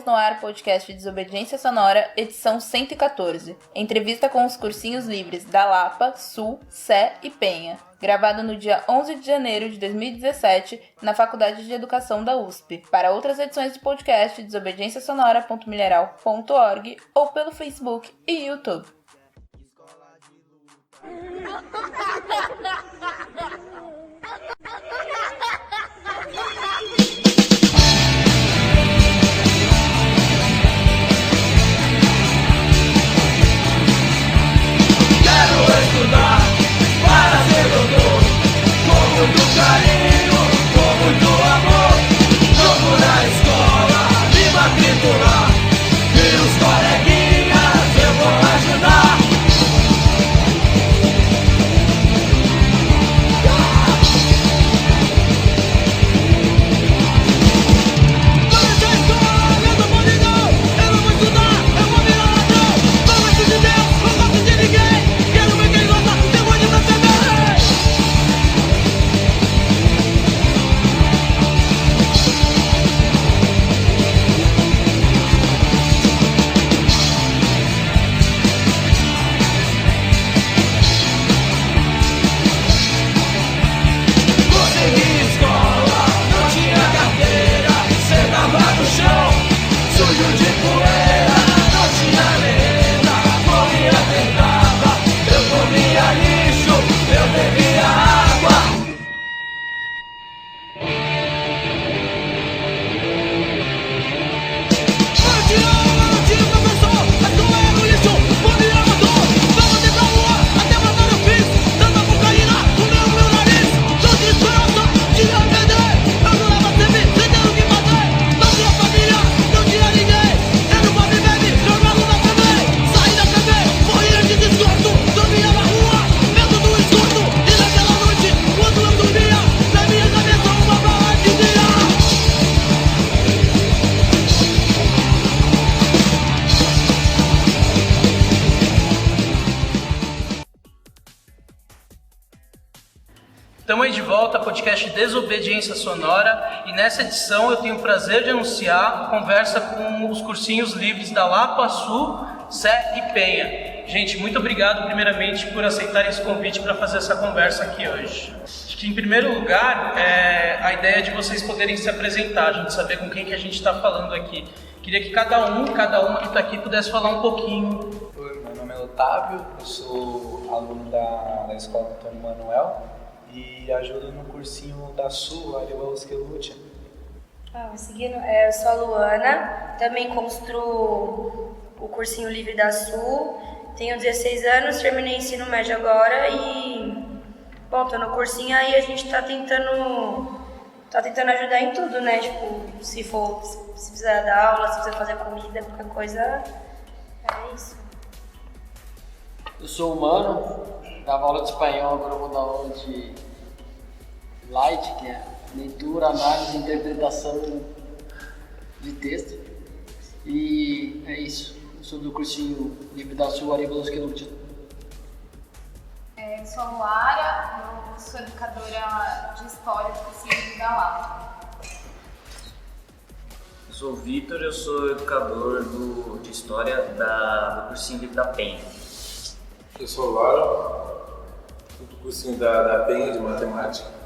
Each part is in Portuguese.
no ar o podcast Desobediência Sonora, edição 114. Entrevista com os cursinhos livres da Lapa, Sul, Sé e Penha. Gravado no dia 11 de janeiro de 2017, na Faculdade de Educação da USP. Para outras edições do podcast, desobedienciasonora.mineral.org ou pelo Facebook e YouTube. Quero estudar para ser doutor, com muito carinho, com muito amor. Jogo na escola, me matricular, e os coleguinhas eu vou ajudar. Estamos aí de volta ao podcast Desobediência Sonora e nessa edição eu tenho o prazer de anunciar a conversa com os cursinhos livres da Lapa, Sul, Sé e Penha. Gente, muito obrigado primeiramente por aceitarem esse convite para fazer essa conversa aqui hoje. Acho que em primeiro lugar, a ideia é de vocês poderem se apresentar, a gente saber com quem que a gente está falando aqui. Queria que cada uma que está aqui pudesse falar um pouquinho. Oi, meu nome é Otávio, eu sou aluno da escola Antônio Manuel e ajudo no cursinho da Sul, Ariel Esquelutia. Eu sou a Luana, também construo o cursinho livre da Sul, tenho 16 anos, terminei ensino médio agora e, tô no cursinho aí a gente tá tentando ajudar em tudo, né? Tipo, se precisar dar aula, se precisar fazer comida, qualquer coisa, é isso. Eu sou humano, dava aula de espanhol, agora eu vou dar aula de Light, que é leitura, análise e interpretação de texto. E é isso, eu sou do cursinho livre da Sul, Ariel Esquelutia. Eu sou a Luara, eu sou educadora de História do cursinho livre da Lapa. Eu sou o Vitor, eu sou educador de História do cursinho livre da Penha. Eu sou o Laura, sou do cursinho da Penha de Matemática,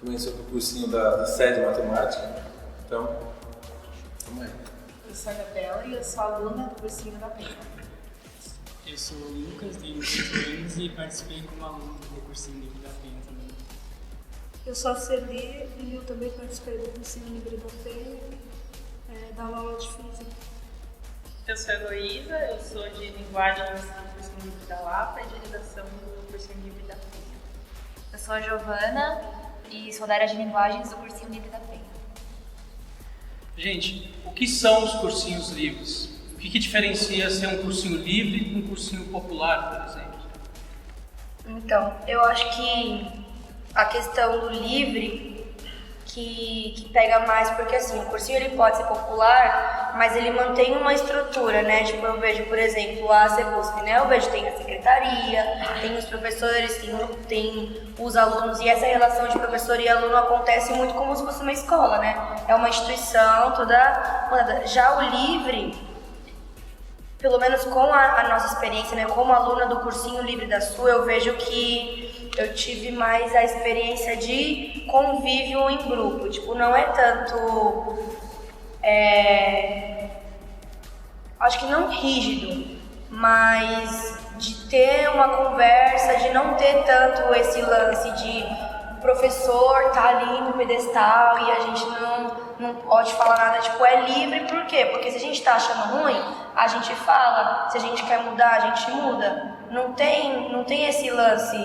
também sou do cursinho da Sé de Matemática, então, vamos aí. Eu sou a Gabriela e eu sou aluna do cursinho da Penha. Eu sou o Lucas, tenho 18 anos e participei como aluno do cursinho livre da Penha também. Eu sou a Celi e eu também participei do cursinho livre da Penha, dava aula de física. Eu sou a Heloísa, eu sou de linguagens do cursinho livre da Lapa e de redação do cursinho livre da Penha. Eu sou a Giovana e sou da área de linguagens do cursinho livre da Penha. Gente, o que são os cursinhos livres? O que diferencia ser um cursinho livre de um cursinho popular, por exemplo? Então, eu acho que a questão do livre que pega mais, porque assim, o cursinho ele pode ser popular, mas ele mantém uma estrutura, né? Tipo, eu vejo, por exemplo, a CEPUSP, né? Eu vejo tem a secretaria, tem os professores, tem os alunos, e essa relação de professor e aluno acontece muito como se fosse uma escola, né? É uma instituição toda aprofundada. Já o livre, pelo menos com a nossa experiência, né, como aluna do cursinho livre da SU, eu vejo que eu tive mais a experiência de convívio em grupo. Tipo, não é tanto... acho que não rígido, mas de ter uma conversa, de não ter tanto esse lance de o professor tá ali no pedestal e a gente não pode falar nada, tipo, é livre. Por quê? Porque se a gente tá achando ruim, a gente fala, se a gente quer mudar, a gente muda. Não tem esse lance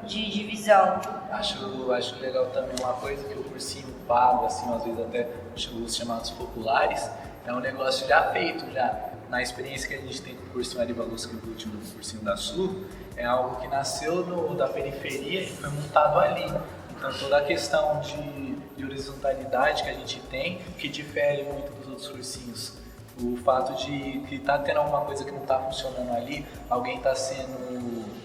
de divisão. Acho legal também uma coisa que o cursinho paga, assim, às vezes até os chamados populares, é um negócio já feito, já. Na experiência que a gente tem com o cursinho Aribaluz, que é o último do cursinho da Sul, é algo que nasceu da periferia e foi montado ali. Então toda a questão de horizontalidade que a gente tem, que difere muito dos outros cursinhos. O fato de que tá tendo alguma coisa que não está funcionando ali, alguém está sendo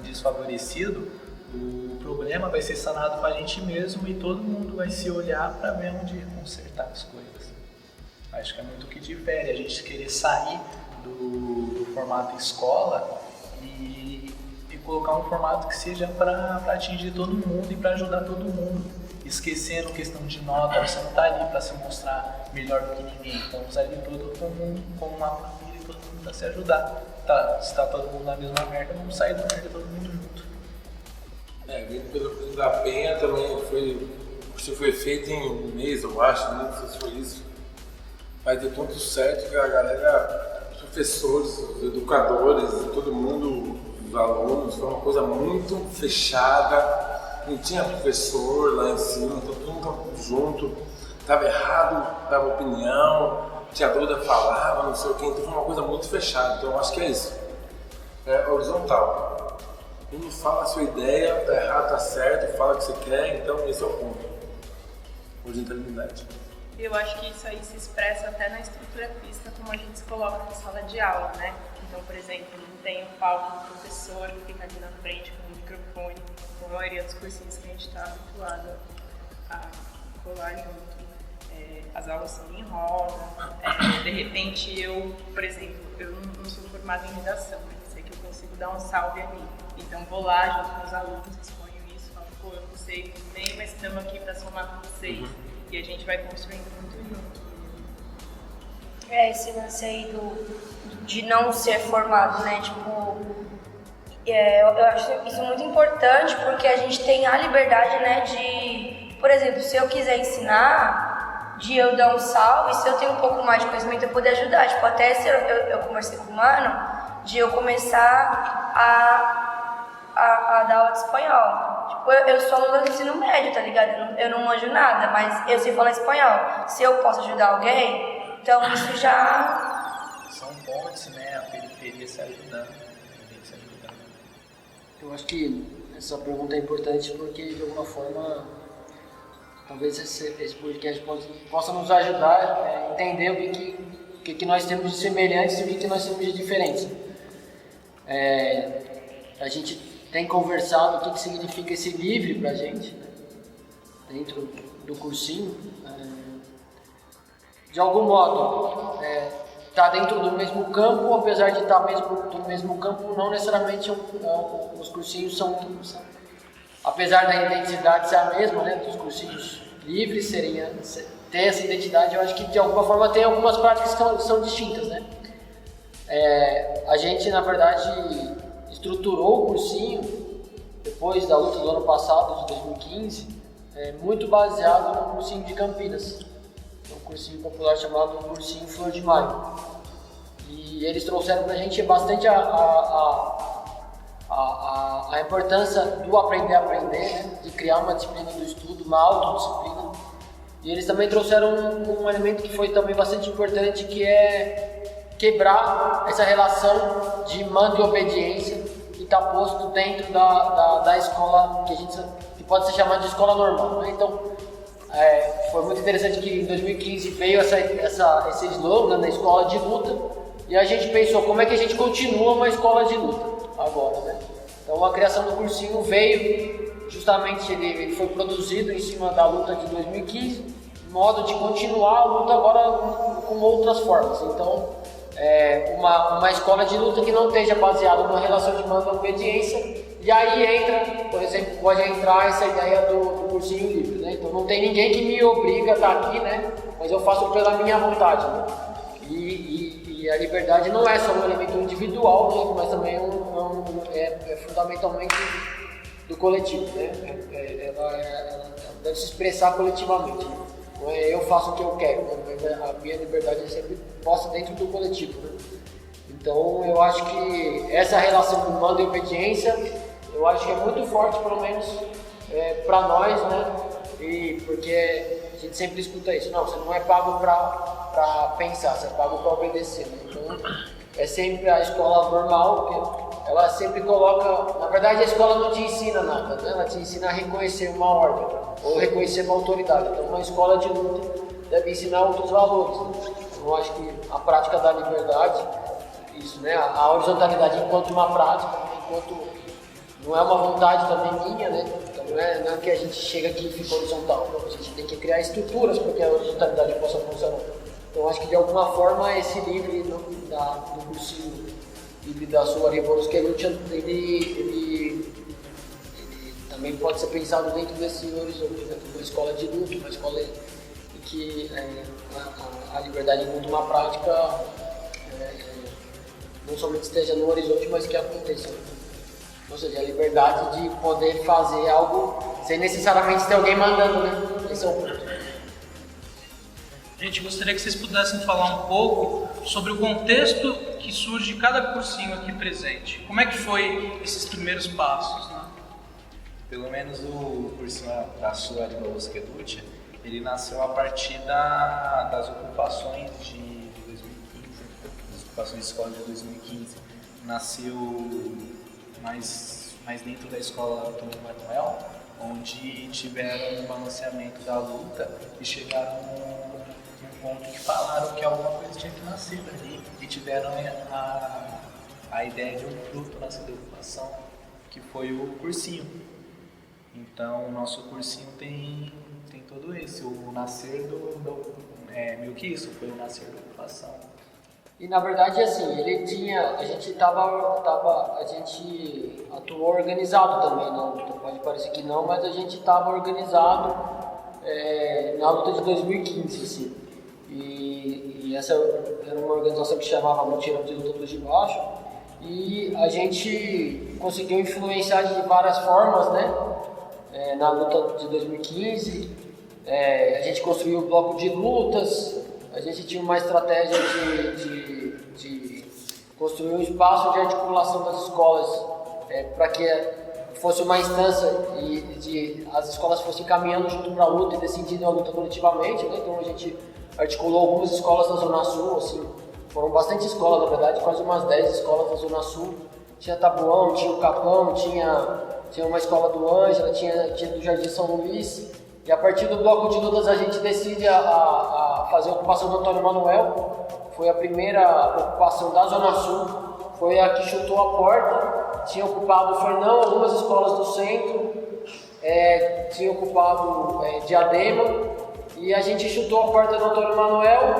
desfavorecido, o problema vai ser sanado com a gente mesmo e todo mundo vai se olhar para ver onde consertar as coisas. Acho que é muito o que difere, a gente querer sair do formato escola e colocar um formato que seja para atingir todo mundo e para ajudar todo mundo. Esquecendo questão de nota, você não está ali para se mostrar melhor do que ninguém. Estamos ali todos como uma família e todo mundo para se ajudar. Se está todo mundo na mesma merda, vamos sair da merda todo mundo junto. Vindo pelo curso da Penha também foi feito em um mês, eu acho, não sei se foi isso. Mas deu tanto certo que a galera, os professores, os educadores, todo mundo, os alunos, foi uma coisa muito fechada. Não tinha professor lá em cima, então todo mundo estava junto, estava errado, dava opinião, tinha dúvida, falava, não sei o que, então foi uma coisa muito fechada. Então eu acho que é isso, é horizontal. Não fala a sua ideia, tá errado, tá certo, fala o que você quer, então esse é o ponto. Horizontalidade. Eu acho que isso aí se expressa até na estrutura física como a gente se coloca na sala de aula, né? Então, por exemplo, não tem um palco do professor que fica ali na frente com o microfone, como a maioria dos cursinhos que a gente está habituado a colar junto. As aulas são em roda, de repente eu, por exemplo, eu não sou formada em redação, mas sei que eu consigo dar um salve ali. Então vou lá junto com os alunos, exponho isso, falo, pô, eu não sei tudo bem, mas estamos aqui para somar com vocês. E a gente vai construindo muito junto. Esse lance aí de não ser formado, né? Tipo, eu acho isso muito importante porque a gente tem a liberdade, né? De, por exemplo, se eu quiser ensinar, de eu dar um salve, se eu tenho um pouco mais de conhecimento, eu poder ajudar. Tipo, até se eu conversei com o Mano, de eu começar a dar aula de espanhol. Tipo, eu sou aluna do ensino médio, tá ligado? Eu não manjo nada, mas eu sei falar espanhol. Se eu posso ajudar alguém, então isso já... São pontes, né? A periferia se ajudando. Eu acho que essa pergunta é importante porque, de alguma forma, talvez esse podcast possa nos ajudar a entender o que nós temos de semelhantes e o que nós temos de diferentes. A gente tem conversado o que significa esse livre pra gente, né? Dentro do cursinho. De algum modo, tá dentro do mesmo campo, apesar de estar do mesmo campo, não necessariamente os cursinhos são, apesar da identidade ser a mesma, né, dos cursinhos livres, ter essa identidade, eu acho que de alguma forma tem algumas práticas que são distintas, né? A gente, na verdade, estruturou o cursinho depois da luta do ano passado, de 2015, muito baseado no cursinho de Campinas, um cursinho popular chamado Cursinho Flor de Maio. E eles trouxeram pra gente bastante a importância do aprender a aprender, né? De criar uma disciplina do estudo, uma autodisciplina. E eles também trouxeram um elemento que foi também bastante importante, que é quebrar essa relação de mando e obediência que está posto dentro da escola, que pode ser chamada de escola normal, né? Então, foi muito interessante que em 2015 veio esse slogan da escola de luta, e a gente pensou como é que a gente continua uma escola de luta agora, né? Então a criação do cursinho veio justamente, ele foi produzido em cima da luta de 2015, modo de continuar a luta agora com outras formas. Então, uma escola de luta que não esteja baseada numa relação de mando e obediência, e aí entra, por exemplo, pode entrar essa ideia do cursinho livre, né? Então não tem ninguém que me obriga a estar aqui, né? Mas eu faço pela minha vontade, né? E a liberdade não é só um elemento individual, né? Mas também é fundamentalmente do coletivo, né? Ela deve se expressar coletivamente, né? Não é eu faço o que eu quero, né? Mas a minha liberdade é sempre posta dentro do coletivo, né? Então eu acho que essa relação com mando e obediência, eu acho que é muito forte, pelo menos para nós, né? E porque a gente sempre escuta isso, não, você não é pago para pensar, você é pago para obedecer, né? Então é sempre a escola normal, que ela sempre coloca, na verdade a escola não te ensina nada, né? Ela te ensina a reconhecer uma ordem ou reconhecer uma autoridade. Então uma escola de luta deve ensinar outros valores, né? Eu acho que a prática da liberdade, isso, né? A horizontalidade enquanto uma prática, enquanto não é uma vontade também minha, né? Então não é que a gente chega aqui e fica horizontal, não, a gente tem que criar estruturas para que a horizontalidade possa funcionar. Então acho que de alguma forma esse livre do cursinho livre da sua Revolução ele também pode ser pensado dentro desse horizonte, né? Uma escola de luta, uma escola em que a liberdade enquanto uma prática não somente esteja no horizonte, mas que aconteça. Ou seja, a liberdade de poder fazer algo sem necessariamente ter alguém mandando, né? Esse é o ponto. Gente, gostaria que vocês pudessem falar um pouco sobre o contexto que surge cada cursinho aqui presente. Como é que foi esses primeiros passos, né? Pelo menos o cursinho da sua Revolução Kedutia, ele nasceu a partir das ocupações de 2015, das ocupações de escola de 2015. Nasceu mais dentro da escola Antônio Manuel, onde tiveram um balanceamento da luta e chegaram num ponto que falaram que alguma coisa tinha que nascer dali e tiveram a ideia de um fruto nascer da ocupação, que foi o cursinho. Então o nosso cursinho tem todo esse, o nascer meio que isso, foi o nascer da ocupação. E na verdade assim, a gente atuou organizado também na luta, pode parecer que não, mas a gente estava organizado na luta de 2015, assim. E essa era uma organização que chamava Mutirão de Lutadores de Baixo, e a gente conseguiu influenciar de várias formas, né? Na luta de 2015, a gente construiu um bloco de lutas. A gente tinha uma estratégia de construir um espaço de articulação das escolas para que fosse uma instância e as escolas fossem caminhando junto para a luta e decidindo a luta coletivamente, né? Então a gente articulou algumas escolas da Zona Sul, assim, foram bastante escolas, na verdade, quase umas 10 escolas da Zona Sul. Tinha Tabuão, tinha o Capão, tinha uma escola do Ângela, tinha do Jardim São Luís. E a partir do bloco de lutas a gente decide a fazer a ocupação do Antônio Manuel. Foi a primeira ocupação da Zona Sul, foi a que chutou a porta. Tinha ocupado o Fernão, algumas escolas do centro, tinha ocupado Diadema, e a gente chutou a porta do Antônio Manuel.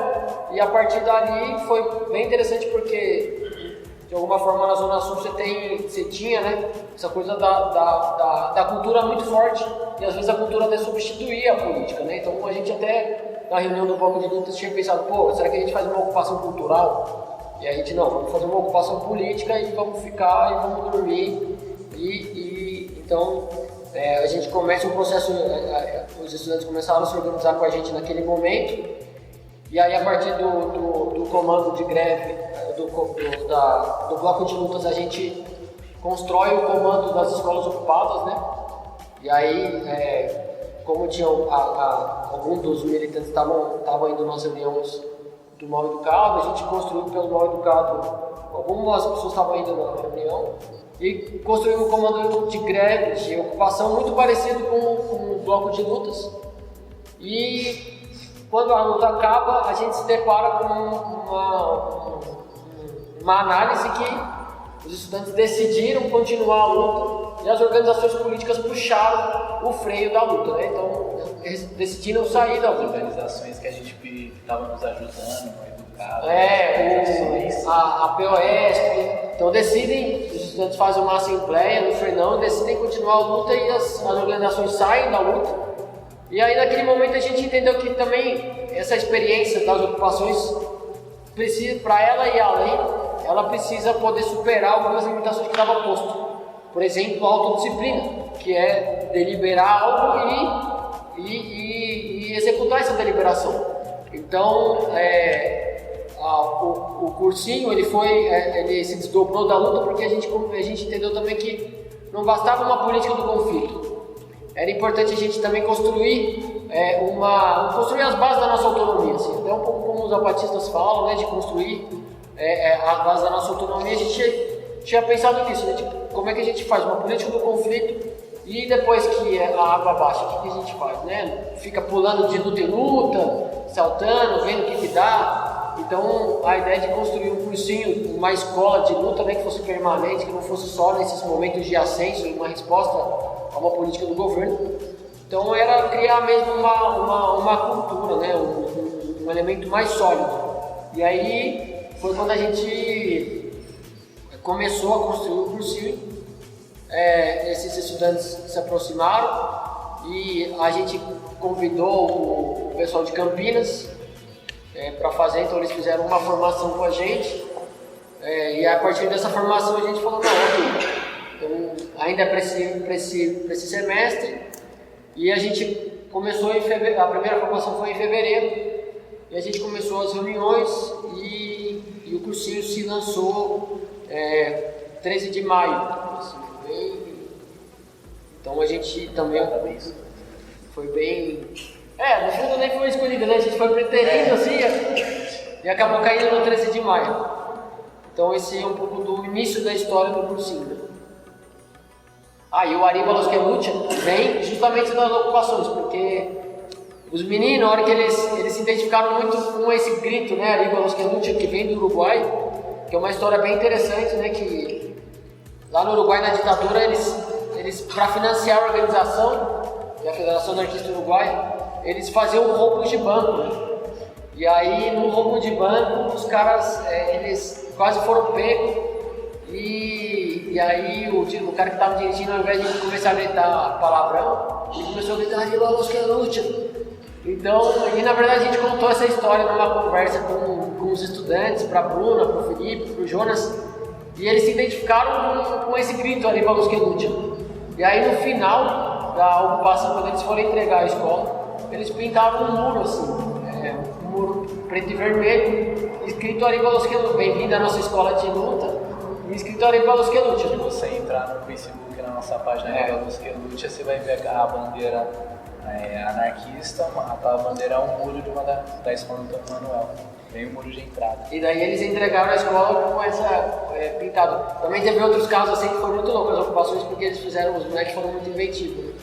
E a partir dali foi bem interessante porque de alguma forma na Zona Sul você tinha, né, essa coisa da cultura muito forte, e às vezes a cultura até substituía a política, né? Então a gente até na reunião do bloco de lutas tinha pensado, será que a gente faz uma ocupação cultural? E a gente não, vamos fazer uma ocupação política e vamos ficar e vamos dormir. Então a gente começa um processo, os estudantes começaram a se organizar com a gente naquele momento. E aí, a partir do comando de greve, do bloco de lutas, a gente constrói o comando das escolas ocupadas, né? E aí, como tinha alguns dos militantes estavam indo nas reuniões do Mal Educado, a gente construiu pelo Mal Educado, algumas pessoas estavam indo na reunião, e construiu um comando de greve, de ocupação muito parecido com o bloco de lutas. E quando a luta acaba, a gente se depara com uma análise que os estudantes decidiram continuar a luta e as organizações políticas puxaram o freio da luta, né? Então eles decidiram sair da luta. As organizações que a gente estava nos ajudando, educado, a POSP, então decidem, os estudantes fazem uma assembleia no Frenão e decidem continuar a luta e as organizações saem da luta. E aí naquele momento a gente entendeu que também essa experiência das ocupações precisa, para ela ir além, ela precisa poder superar algumas limitações que estavam postas. Por exemplo, a autodisciplina, que é deliberar algo e executar essa deliberação. Então, o cursinho ele se desdobrou da luta porque a gente entendeu também que não bastava uma política do conflito. Era importante a gente também construir as bases da nossa autonomia. Assim. Até um pouco como os zapatistas falam, né, de construir as bases da nossa autonomia. A gente tinha pensado nisso, né, tipo, como é que a gente faz uma política do conflito e depois que a água baixa, o que a gente faz? Né? Fica pulando de luta em luta, saltando, vendo o que dá. Então a ideia de construir um cursinho, uma escola de luta, né, que fosse permanente, que não fosse só nesses momentos de ascenso, uma resposta a uma política do governo. Então era criar mesmo uma cultura, né, um elemento mais sólido. E aí foi quando a gente começou a construir o cursinho. Esses estudantes se aproximaram e a gente convidou o pessoal de Campinas para fazer, então eles fizeram uma formação com a gente e a partir dessa formação a gente falou, então ainda para esse semestre, e a gente começou em fevereiro, a primeira formação foi em fevereiro, e a gente começou as reuniões e o cursinho se lançou 13 de maio, assim, então a gente também foi bem... no fundo nem foi escolhido, né? A gente foi preterindo assim e acabou caindo no 13 de maio. Então esse é um pouco do início da história do cursinho. Né? E o Aníbal Osquelucha vem justamente das ocupações, porque os meninos, na hora que eles se identificaram muito com esse grito, né? Aníbal Osquelucha, que vem do Uruguai, que é uma história bem interessante, né? Que lá no Uruguai, na ditadura, eles para financiar a organização, que é a Federação Anarquista do Uruguai, eles faziam roubos de banco, né? E aí no roubo de banco os caras eles quase foram pegos e aí o cara que estava dirigindo, ao invés de começar a gritar palavrão, ele começou a gritar Aníbal Osquelucha. Então, e na verdade a gente contou essa história numa conversa com os estudantes, para a Bruna, para o Felipe, para o Jonas, e eles se identificaram com esse grito Aníbal Osquelucha. E aí no final da ocupação, quando eles foram entregar a escola, eles pintaram um muro assim, um muro preto e vermelho, escrito Aníbal Osquelucha, bem-vindo à nossa escola de luta, e escrito Aníbal Osquelucha. Se você entrar no Facebook, na nossa página Aníbal Osquelucha, você vai ver a bandeira anarquista, a bandeira é um muro de uma da escola do Dom Manuel, bem o muro de entrada. E daí eles entregaram a escola com essa pintado. Também teve outros casos assim que foram muito loucos as ocupações, porque os moleques foram muito inventivos. Né?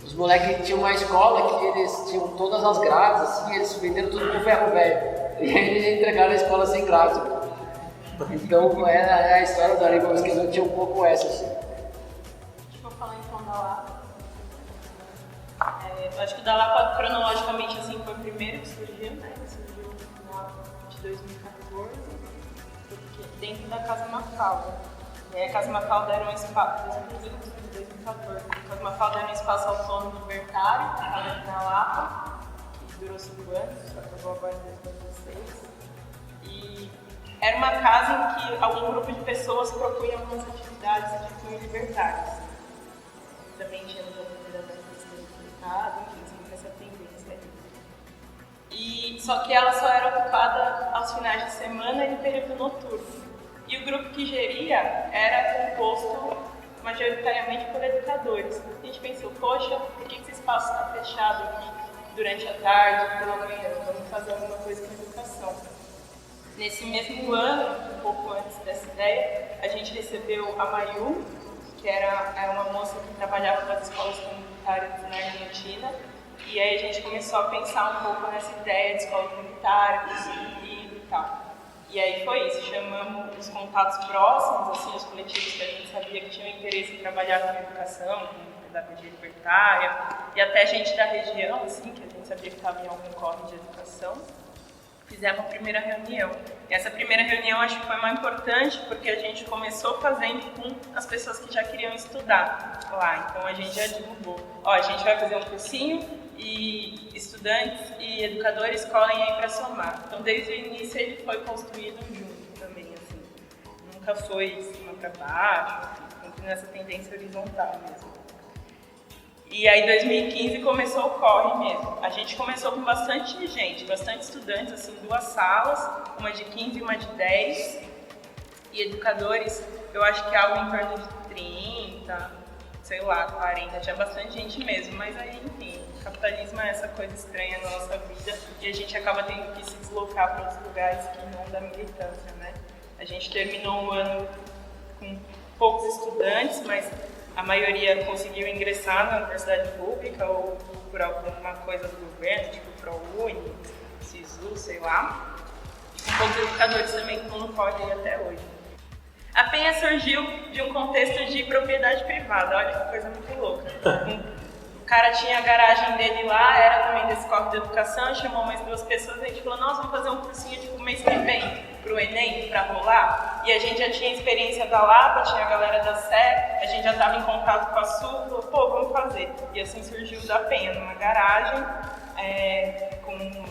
Os moleques tinham uma escola que eles tinham todas as grades, assim, eles venderam tudo com ferro velho. E aí eles entregaram a escola sem grades. Então a história do Aníbal Osquelucha tinha um pouco essa. Assim. Deixa eu falar então da Lapa. Acho que da Lapa, cronologicamente, assim, foi o primeiro que surgiu, né? Surgiu no final de 2014, dentro da Casa Mafalda. A Casa Mafalda era um espaço, 2014, a Casa Mafalda era um espaço autônomo libertário, que estava aqui na Lapa, que durou 5 anos, acabou agora em 2016. E era uma casa em que algum grupo de pessoas propunha algumas atividades de cunho libertários. Também tinha no enfim, sempre essa tendência. E só que ela só era ocupada aos finais de semana e no período noturno. E o grupo que geria era composto majoritariamente por educadores. A gente pensou, poxa, por que esse espaço está fechado aqui durante a tarde, pela manhã? Vamos fazer alguma coisa com educação. Nesse mesmo ano, um pouco antes dessa ideia, a gente recebeu a Mayu, que era uma moça que trabalhava nas escolas comunitárias na Argentina, e aí a gente começou a pensar um pouco nessa ideia de escola comunitária, cursinho livre e tal. E aí foi isso, chamamos os contatos próximos, assim, os coletivos que a gente sabia que tinham interesse em trabalhar com educação, com pedagogia libertária, e até gente da região, assim, que a gente sabia que estava em algum corre de educação. Fizemos a primeira reunião. E essa primeira reunião acho que foi mais importante porque a gente começou fazendo com as pessoas que já queriam estudar lá. Então a gente já divulgou. Ó, a gente vai fazer um cursinho e estudantes e educadores colhem aí para somar. Então desde o início ele foi construído junto também, assim. Nunca foi de cima para baixo, sempre nessa tendência horizontal mesmo. E aí, em 2015, começou o corre mesmo. A gente começou com bastante gente, bastante estudantes, assim, 2 salas, uma de 15 e uma de 10. E educadores, eu acho que algo em torno de 30, sei lá, 40. Tinha bastante gente mesmo, mas aí, enfim, o capitalismo é essa coisa estranha na nossa vida e a gente acaba tendo que se deslocar para outros lugares que não da militância, né? A gente terminou o ano com poucos estudantes, mas a maioria conseguiu ingressar na universidade pública ou por alguma coisa do governo, tipo ProUni, SISU, sei lá. E com poucos educadores também que estão no corre até hoje. A Penha surgiu de um contexto de propriedade privada, olha que coisa muito louca. O cara tinha a garagem dele lá, era também desse corre de educação, chamou mais 2 pessoas e a gente falou, nossa, vamos fazer um cursinho tipo mês que vem pro Enem, pra rolar. E a gente já tinha experiência da Lapa, tinha a galera da Sé, a gente já estava em contato com a Sul, falou, pô, vamos fazer. E assim surgiu o da Penha, numa garagem, com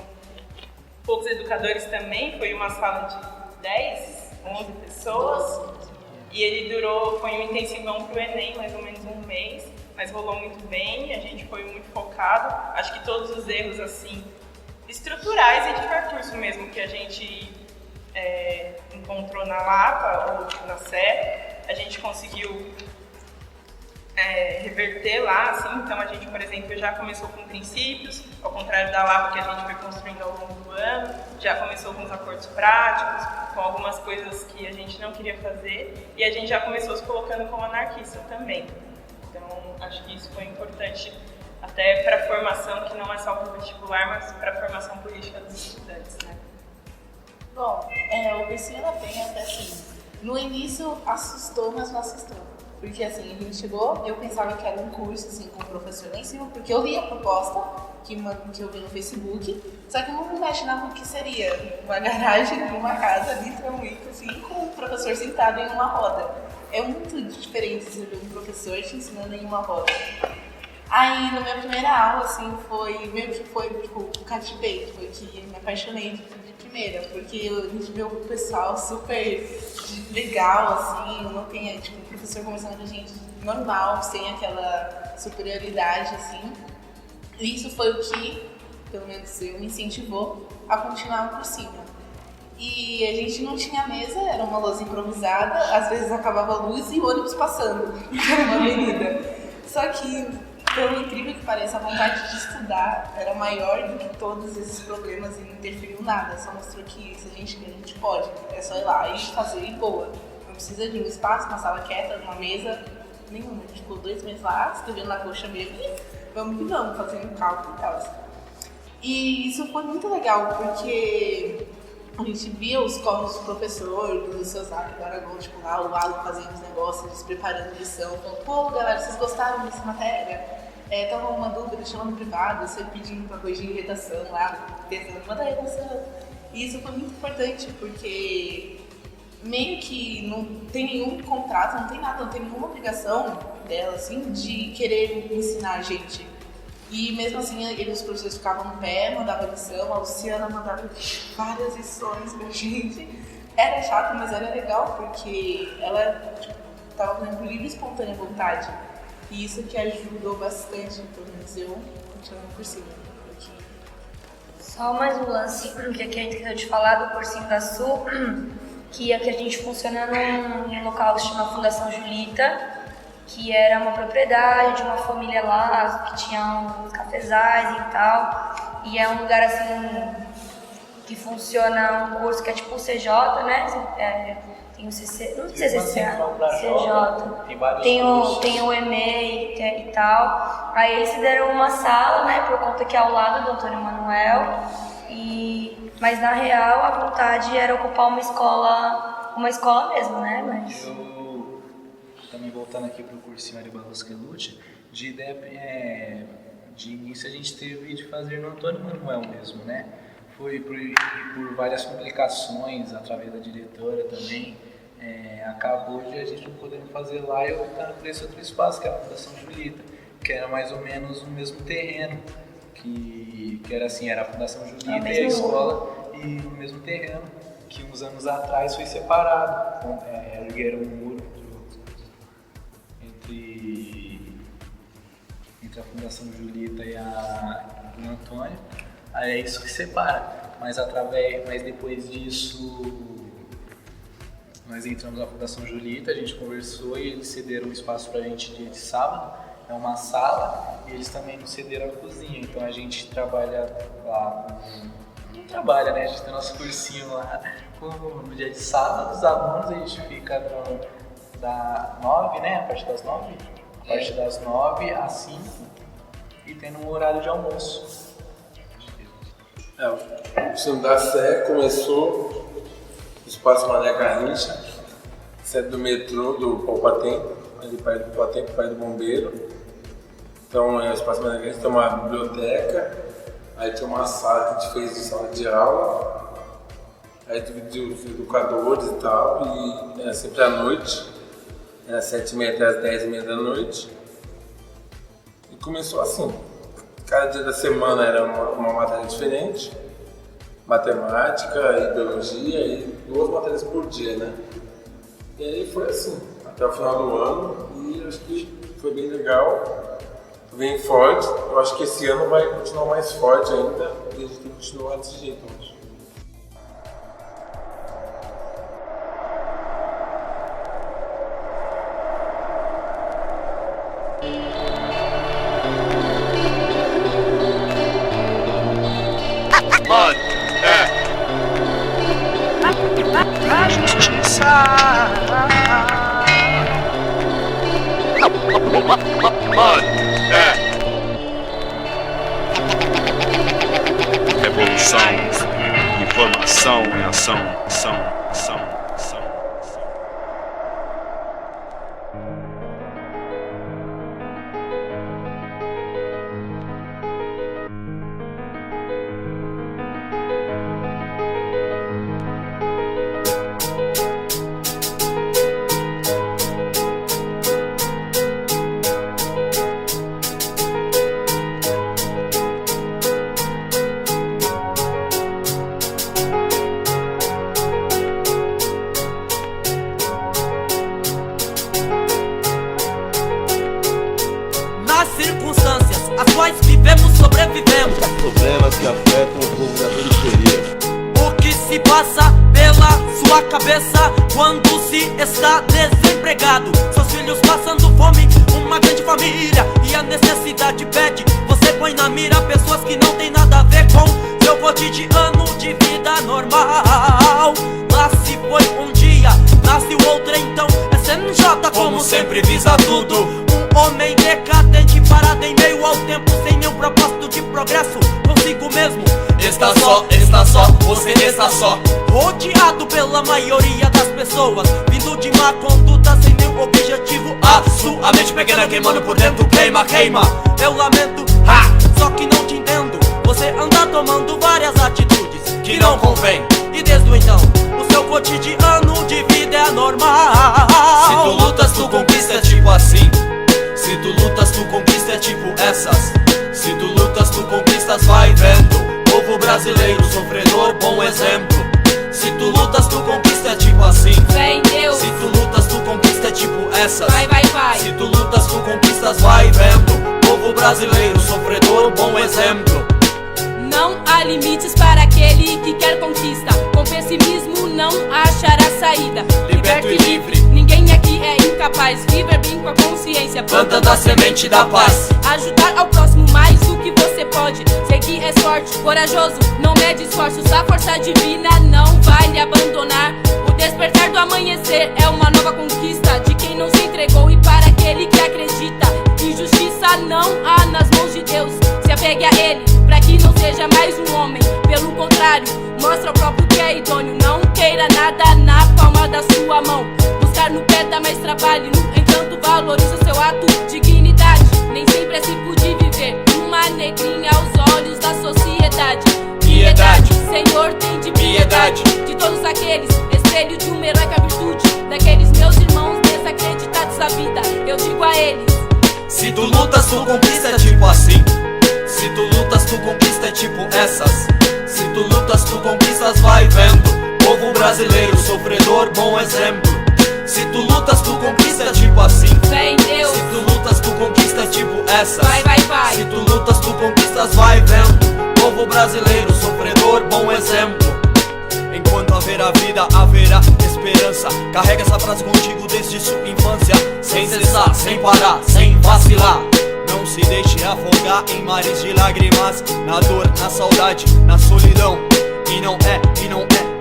poucos educadores também, foi uma sala de 10, 11 pessoas. E ele durou, foi um intensivão pro Enem, mais ou menos um mês. Mas rolou muito bem, a gente foi muito focado. Acho que todos os erros, assim, estruturais e de percurso mesmo, que a gente encontrou na Lapa ou na Sé, a gente conseguiu reverter lá, assim. Então a gente, por exemplo, já começou com princípios, ao contrário da Lapa que a gente foi construindo ao longo do ano, já começou com os acordos práticos, com algumas coisas que a gente não queria fazer, e a gente já começou se colocando como anarquista também. Então, acho que isso foi importante até para a formação, que não é só para o vestibular, mas para a formação política dos estudantes, né? Bom, o cursinho da Penha, até assim, no início assustou, mas não assustou. Porque assim, a gente chegou, eu pensava que era um curso assim, com o professor lá em cima, porque eu vi a proposta que eu vi no Facebook, só que eu não imaginava o que seria uma garagem de uma casa, literalmente, assim, com o professor sentado em uma roda. É muito diferente você ver um professor te ensinando em uma roda. Aí, na minha primeira aula, assim, foi tipo, o cativeiro, foi que me apaixonei de primeira, porque a gente vê o pessoal super legal, assim, não tem, tipo, o professor conversando com a gente normal, sem aquela superioridade, assim. E isso foi o que, pelo menos eu, me incentivou a continuar por cima. E a gente não tinha mesa, era uma lousa improvisada, às vezes acabava a luz e o ônibus passando, era uma avenida. Só que, pelo incrível que pareça, a vontade de estudar era maior do que todos esses problemas e não interferiu nada. Só mostrou que se a gente quer, a gente pode. É só ir lá e fazer e boa. Não precisa de um espaço, uma sala quieta, uma mesa, nenhuma. A gente ficou 2 meses lá, escrevendo na coxa mesmo e vamos que vamos, fazendo cálculo e tal. E isso foi muito legal, porque a gente via os corres do professor, do seu Zac, do Aragão, tipo lá, o Alan fazendo os negócios, eles preparando lição, falando, pô, galera, vocês gostaram dessa matéria? Tava uma dúvida, chamando no privado, você pedindo pra corrigir redação lá, tentando mandar redação. E isso foi muito importante, porque meio que não tem nenhum contrato, não tem nada, não tem nenhuma obrigação dela, assim, de querer ensinar a gente. E mesmo assim, os professores ficavam no pé, mandavam lição, a Luciana mandava várias lições pra gente. Era chato, mas era legal, porque ela tava fazendo por livre e espontânea vontade. E isso que ajudou bastante, pelo menos eu, continuando por cima. Só mais um lance, que aqui a gente quer te falar do cursinho da Sul, que aqui a gente funciona num local que se chama Fundação Julita, que era uma propriedade de uma família lá, que tinha uns cafezais e tal. E é um lugar assim, que funciona um curso que é tipo o CJ, né? Tem o CC, não sei se é CJ, tem o EMEI e tal. Aí eles se deram uma sala, né, por conta que é ao lado do Antônio Manuel. Mas na real a vontade era ocupar uma escola mesmo, né? Mas... Eu também voltando aqui pro cursinho Ari Barros Quelucci, de ideia, de início a gente teve de fazer no Antônio Manuel mesmo, né? Foi por várias complicações através da diretora também, acabou de a gente não podendo fazer lá e optando por esse outro espaço, que é a Fundação Julita, que era mais ou menos o mesmo terreno, que era assim, era a Fundação Julita e a escola, e no mesmo terreno, que uns anos atrás foi separado, ergueram um muro entre a Fundação Julita e o Antônio. Aí é isso que separa, mas depois disso nós entramos na Fundação Julita, a gente conversou e eles cederam um espaço pra gente dia de sábado, é uma sala, e eles também nos cederam a cozinha, então a gente trabalha lá, não trabalha, né, a gente tem nosso cursinho lá, no dia de sábado, os alunos, a gente fica da 9, né, a partir das 9? A partir das 9 às 5, e tendo um horário de almoço. O cursinho da Sé começou no Espaço Mané Garrincha, sede do metrô do Poupatempo, ali perto do Poupatempo, perto do Bombeiro. Então, o Espaço Mané Garrincha tem uma biblioteca, aí tem uma sala que a gente fez de sala de aula, aí dividiu os educadores e tal, e era sempre à noite, era 7h30 até as 10h30 da noite. E começou assim. Cada dia da semana era uma matéria diferente, matemática e biologia, e 2 matérias por dia, né? E aí foi assim, até o final do ano, e acho que foi bem legal, bem forte. Eu acho que esse ano vai continuar mais forte ainda, e a gente tem que continuar desse jeito hoje. A justiça Revolução, informação em ação, ação. sobrevivemos. Problemas que afetam o povo da periferia. O que se passa pela sua cabeça quando se está desempregado? Seus filhos passando fome, uma grande família, e a necessidade pede. Você põe na mira pessoas que não tem nada a ver com seu cotidiano de vida normal. Lá se foi um dia, nasce o outro, então é CNJ como sempre visa tudo. Um homem decadente parado em meio ao tempo, sem nenhum propósito de progresso consigo mesmo. Está só, você está só, rodeado pela maioria das pessoas, vindo de má conduta sem nenhum objetivo. A sua mente pequena queimando por dentro, queima, queima. Eu lamento, só que não te entendo. Você anda tomando várias atitudes que não convém, e desde então o seu cotidiano de vida é normal. Se tu lutas, tu conquista, é tipo assim. Se tu lutas, tu conquista, é tipo essas. Se tu lutas, tu conquistas, vai vendo. Povo brasileiro, sofredor, bom exemplo. Se tu lutas, tu conquista, é tipo assim. Vem Deus. Se tu lutas, tu conquista, é tipo essas. Vai, vai, vai. Se tu lutas, tu conquistas, vai vendo. Povo brasileiro, sofredor, bom exemplo. Não há limites para aquele que quer conquista. Com pessimismo não achará saída. Liberto e livre. Ninguém aqui é incapaz. Viver bem com a consciência, plantando a semente da paz. Ajudar ao próximo mais do que você pode. Seguir é sorte, corajoso, não mede esforços. A força divina não vai lhe abandonar. O despertar do amanhecer é uma nova conquista de quem não se entregou e para aquele que acredita. Injustiça não há nas mãos de Deus. Se apegue a Ele, pra que não seja mais um homem. Pelo contrário, Mostra ao próprio que é idôneo. Não queira nada na palma da sua mão. Buscar no pé dá mais trabalho. No entanto, valoriza o seu ato. Dignidade, nem sempre é simples de viver. Uma negrinha aos olhos da sociedade. Piedade, Senhor, tem de piedade de todos aqueles, espelho de uma heróica virtude. Daqueles meus irmãos desacreditados da vida. Eu digo a eles: se tu lutas, tu conquista, é tipo assim. Se tu lutas, tu conquista, é tipo essas. Se tu lutas, tu conquistas, vai vendo. Povo brasileiro, sofredor, bom exemplo. Se tu lutas, tu conquista, é tipo assim. Fé em Deus. Se tu lutas, tu conquista, é tipo essas. Vai, vai, vai. Se tu lutas, tu conquistas, vai vendo. Povo brasileiro, sofredor, bom exemplo. Enquanto haverá vida, haverá esperança. Carrega essa frase contigo desde sua infância. Sem cessar, sem parar, sem vacilar. Não se deixe afogar em mares de lágrimas. Na dor, na saudade, na solidão. E não é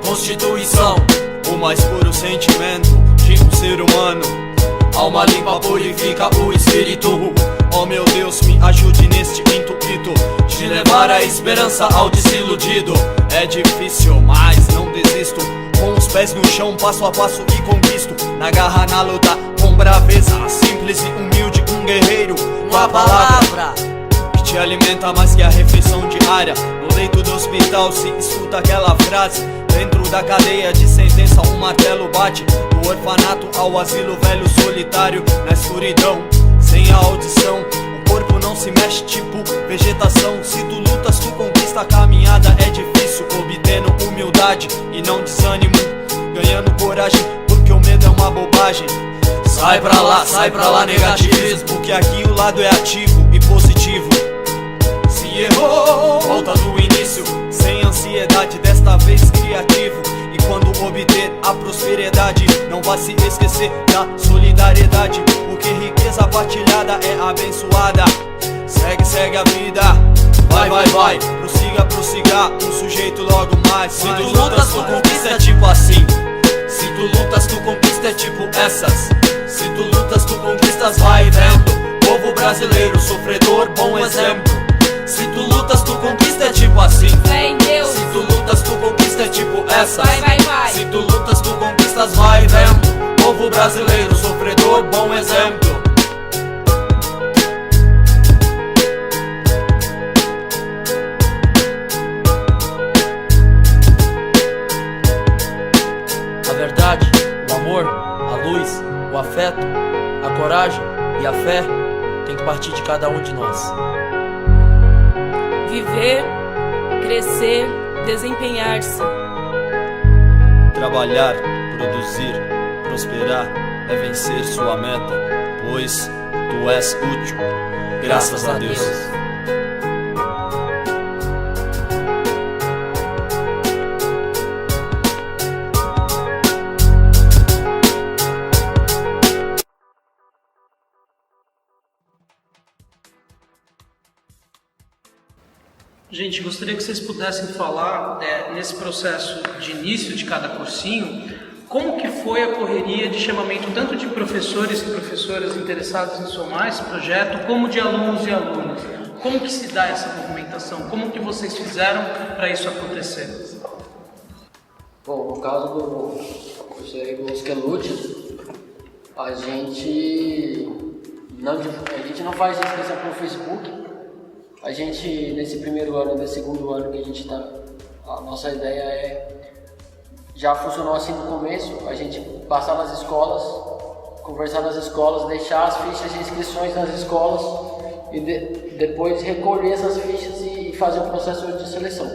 constituição o mais puro sentimento de um ser humano. Alma limpa purifica o espírito. Oh meu Deus, me ajude neste intuito de levar a esperança ao desiludido. É difícil, mas não desisto. Com os pés no chão, passo a passo e conquisto. Na garra, na luta, com braveza. Simples e humilde, um guerreiro. Com a palavra que te alimenta mais que a refeição diária. No leito do hospital se escuta aquela frase. Dentro da cadeia de sentença um martelo bate. Do orfanato ao asilo velho solitário. Na escuridão, sem a audição, o corpo não se mexe tipo vegetação. Se tu lutas, tu conquista, a caminhada é difícil. Obtendo humildade e não desânimo. Ganhando coragem, porque o medo é uma bobagem. Sai pra lá negativismo. Que aqui o lado é ativo e positivo. Se errou, volta do início. Sem ansiedade, desta vez criativo. E quando obter a prosperidade, não vai se esquecer da solidariedade. Porque riqueza partilhada é abençoada. Segue a vida, vai, prossiga, um sujeito logo mais. Se tu lutas, tu conquista, é tipo assim. Se tu lutas, tu conquista, é tipo essas. Se tu lutas, tu conquistas, vai vendo. Povo brasileiro, sofredor, bom exemplo. Se tu lutas, tu conquista, é tipo assim. Fé em Deus. Se tu lutas, tu conquista, é tipo essas. Vai. Se tu lutas, tu conquistas, vai vendo. Povo brasileiro, sofredor, bom exemplo. A verdade, o amor, a luz, o afeto, a coragem e a fé tem que partir de cada um de nós. Viver, crescer, desempenhar-se. Trabalhar, produzir, prosperar é vencer sua meta, pois tu és útil, graças a Deus. Gente, gostaria que vocês pudessem falar, nesse processo de início de cada cursinho, como que foi a correria de chamamento tanto de professores e professoras interessados em somar esse projeto, como de alunos e alunas. Como que se dá essa movimentação? Como que vocês fizeram para isso acontecer? Bom, no caso do professor Skelucci, a gente não faz inscrição pelo Facebook. A gente, nesse primeiro ano e nesse segundo ano que a gente está, a nossa ideia já funcionou assim no começo, a gente passar nas escolas, conversar nas escolas, deixar as fichas de inscrições nas escolas e depois recolher essas fichas e fazer o processo de seleção.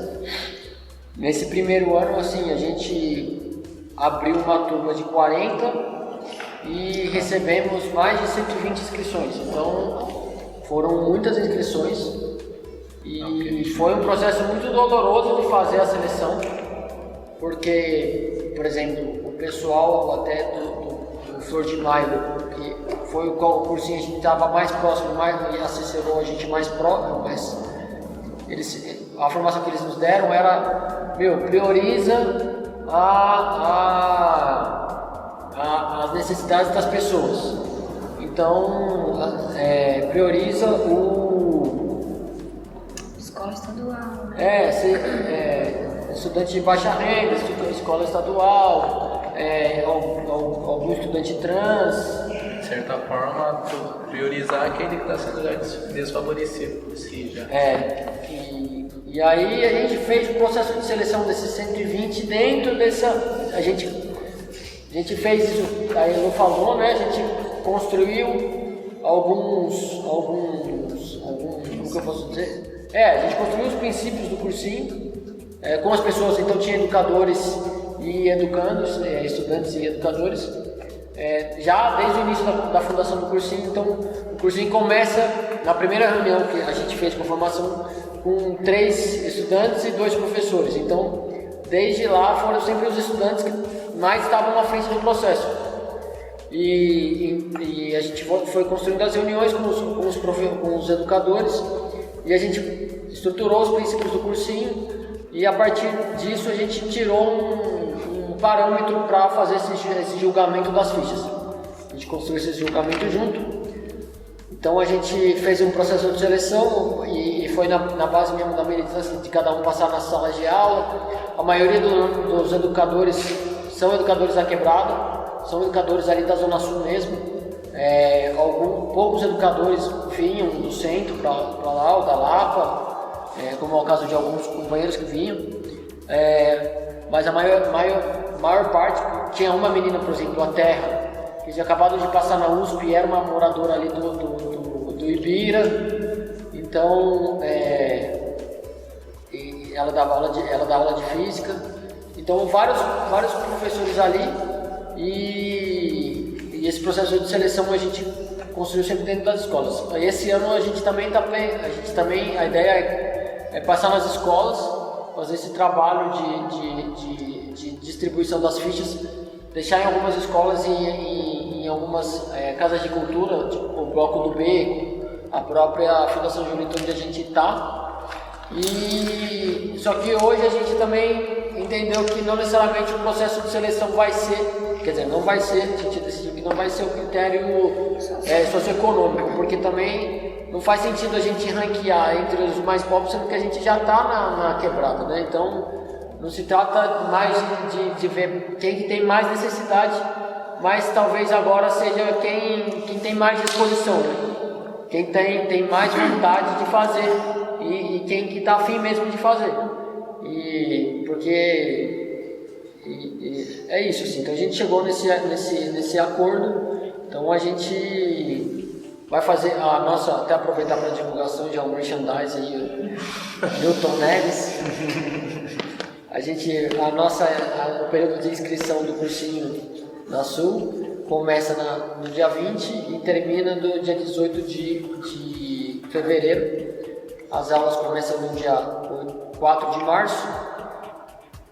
Nesse primeiro ano, assim, a gente abriu uma turma de 40 e recebemos mais de 120 inscrições, então foram muitas inscrições. E foi um processo muito doloroso de fazer a seleção, porque, por exemplo, o pessoal até do Flor de Maio, que foi o cursinho que a gente estava mais próximo, e assessorou a gente mais próximo, mas a formação que eles nos deram era, prioriza as necessidades das pessoas. Então, prioriza Escola estadual, né? estudante de baixa renda, escola estadual, algum estudante trans. De certa forma, priorizar aquele que está sendo já desfavorecido por si já. E aí a gente fez o processo de seleção desses 120 dentro dessa... A gente fez isso, a Elo falou, né? A gente construiu alguns como que eu posso dizer? A gente construiu os princípios do cursinho, com as pessoas, então tinha educadores e educandos, estudantes e educadores, já desde o início da fundação do cursinho. Então o cursinho começa na primeira reunião que a gente fez com a formação com 3 estudantes e 2 professores. Então desde lá foram sempre os estudantes que mais estavam à frente do processo. E a gente foi construindo as reuniões com os educadores, e a gente estruturou os princípios do cursinho, e a partir disso a gente tirou um parâmetro para fazer esse julgamento das fichas. A gente construiu esse julgamento junto. Então a gente fez um processo de seleção e foi na base mesmo da militância de cada um passar nas salas de aula. A maioria dos educadores são educadores da Quebrada, são educadores ali da Zona Sul mesmo. Poucos educadores vinham do centro para lá, ou da Lapa, como é o caso de alguns companheiros que vinham. Mas a maior parte, tinha uma menina, por exemplo, a Terra, que tinha acabado de passar na USP e era uma moradora ali do Ibira. Então, ela dá aula de física. Então, vários professores ali, e esse processo de seleção a gente construiu sempre dentro das escolas. Esse ano a ideia é passar nas escolas, fazer esse trabalho de distribuição das fichas, deixar em algumas escolas e em algumas casas de cultura, tipo o Bloco do Beco, a própria Fundação Julito, onde a gente está. Só que hoje a gente também entendeu que não necessariamente o processo de seleção vai ser, não vai ser, a gente decidiu que não vai ser o critério socioeconômico, porque também não faz sentido a gente ranquear entre os mais pobres, sendo que a gente já está na Quebrada, né? Então não se trata mais de ver quem que tem mais necessidade, mas talvez agora seja quem tem mais disposição, né? Quem tem mais vontade de fazer e quem que está afim mesmo de fazer. É isso, assim. Então a gente chegou nesse acordo. Então a gente vai fazer a nossa, até aproveitar para a divulgação, já o merchandise aí, o Milton Neves. O período de inscrição do cursinho na Sul começa no dia 20 e termina no dia 18 de fevereiro. As aulas começam no dia 4 de março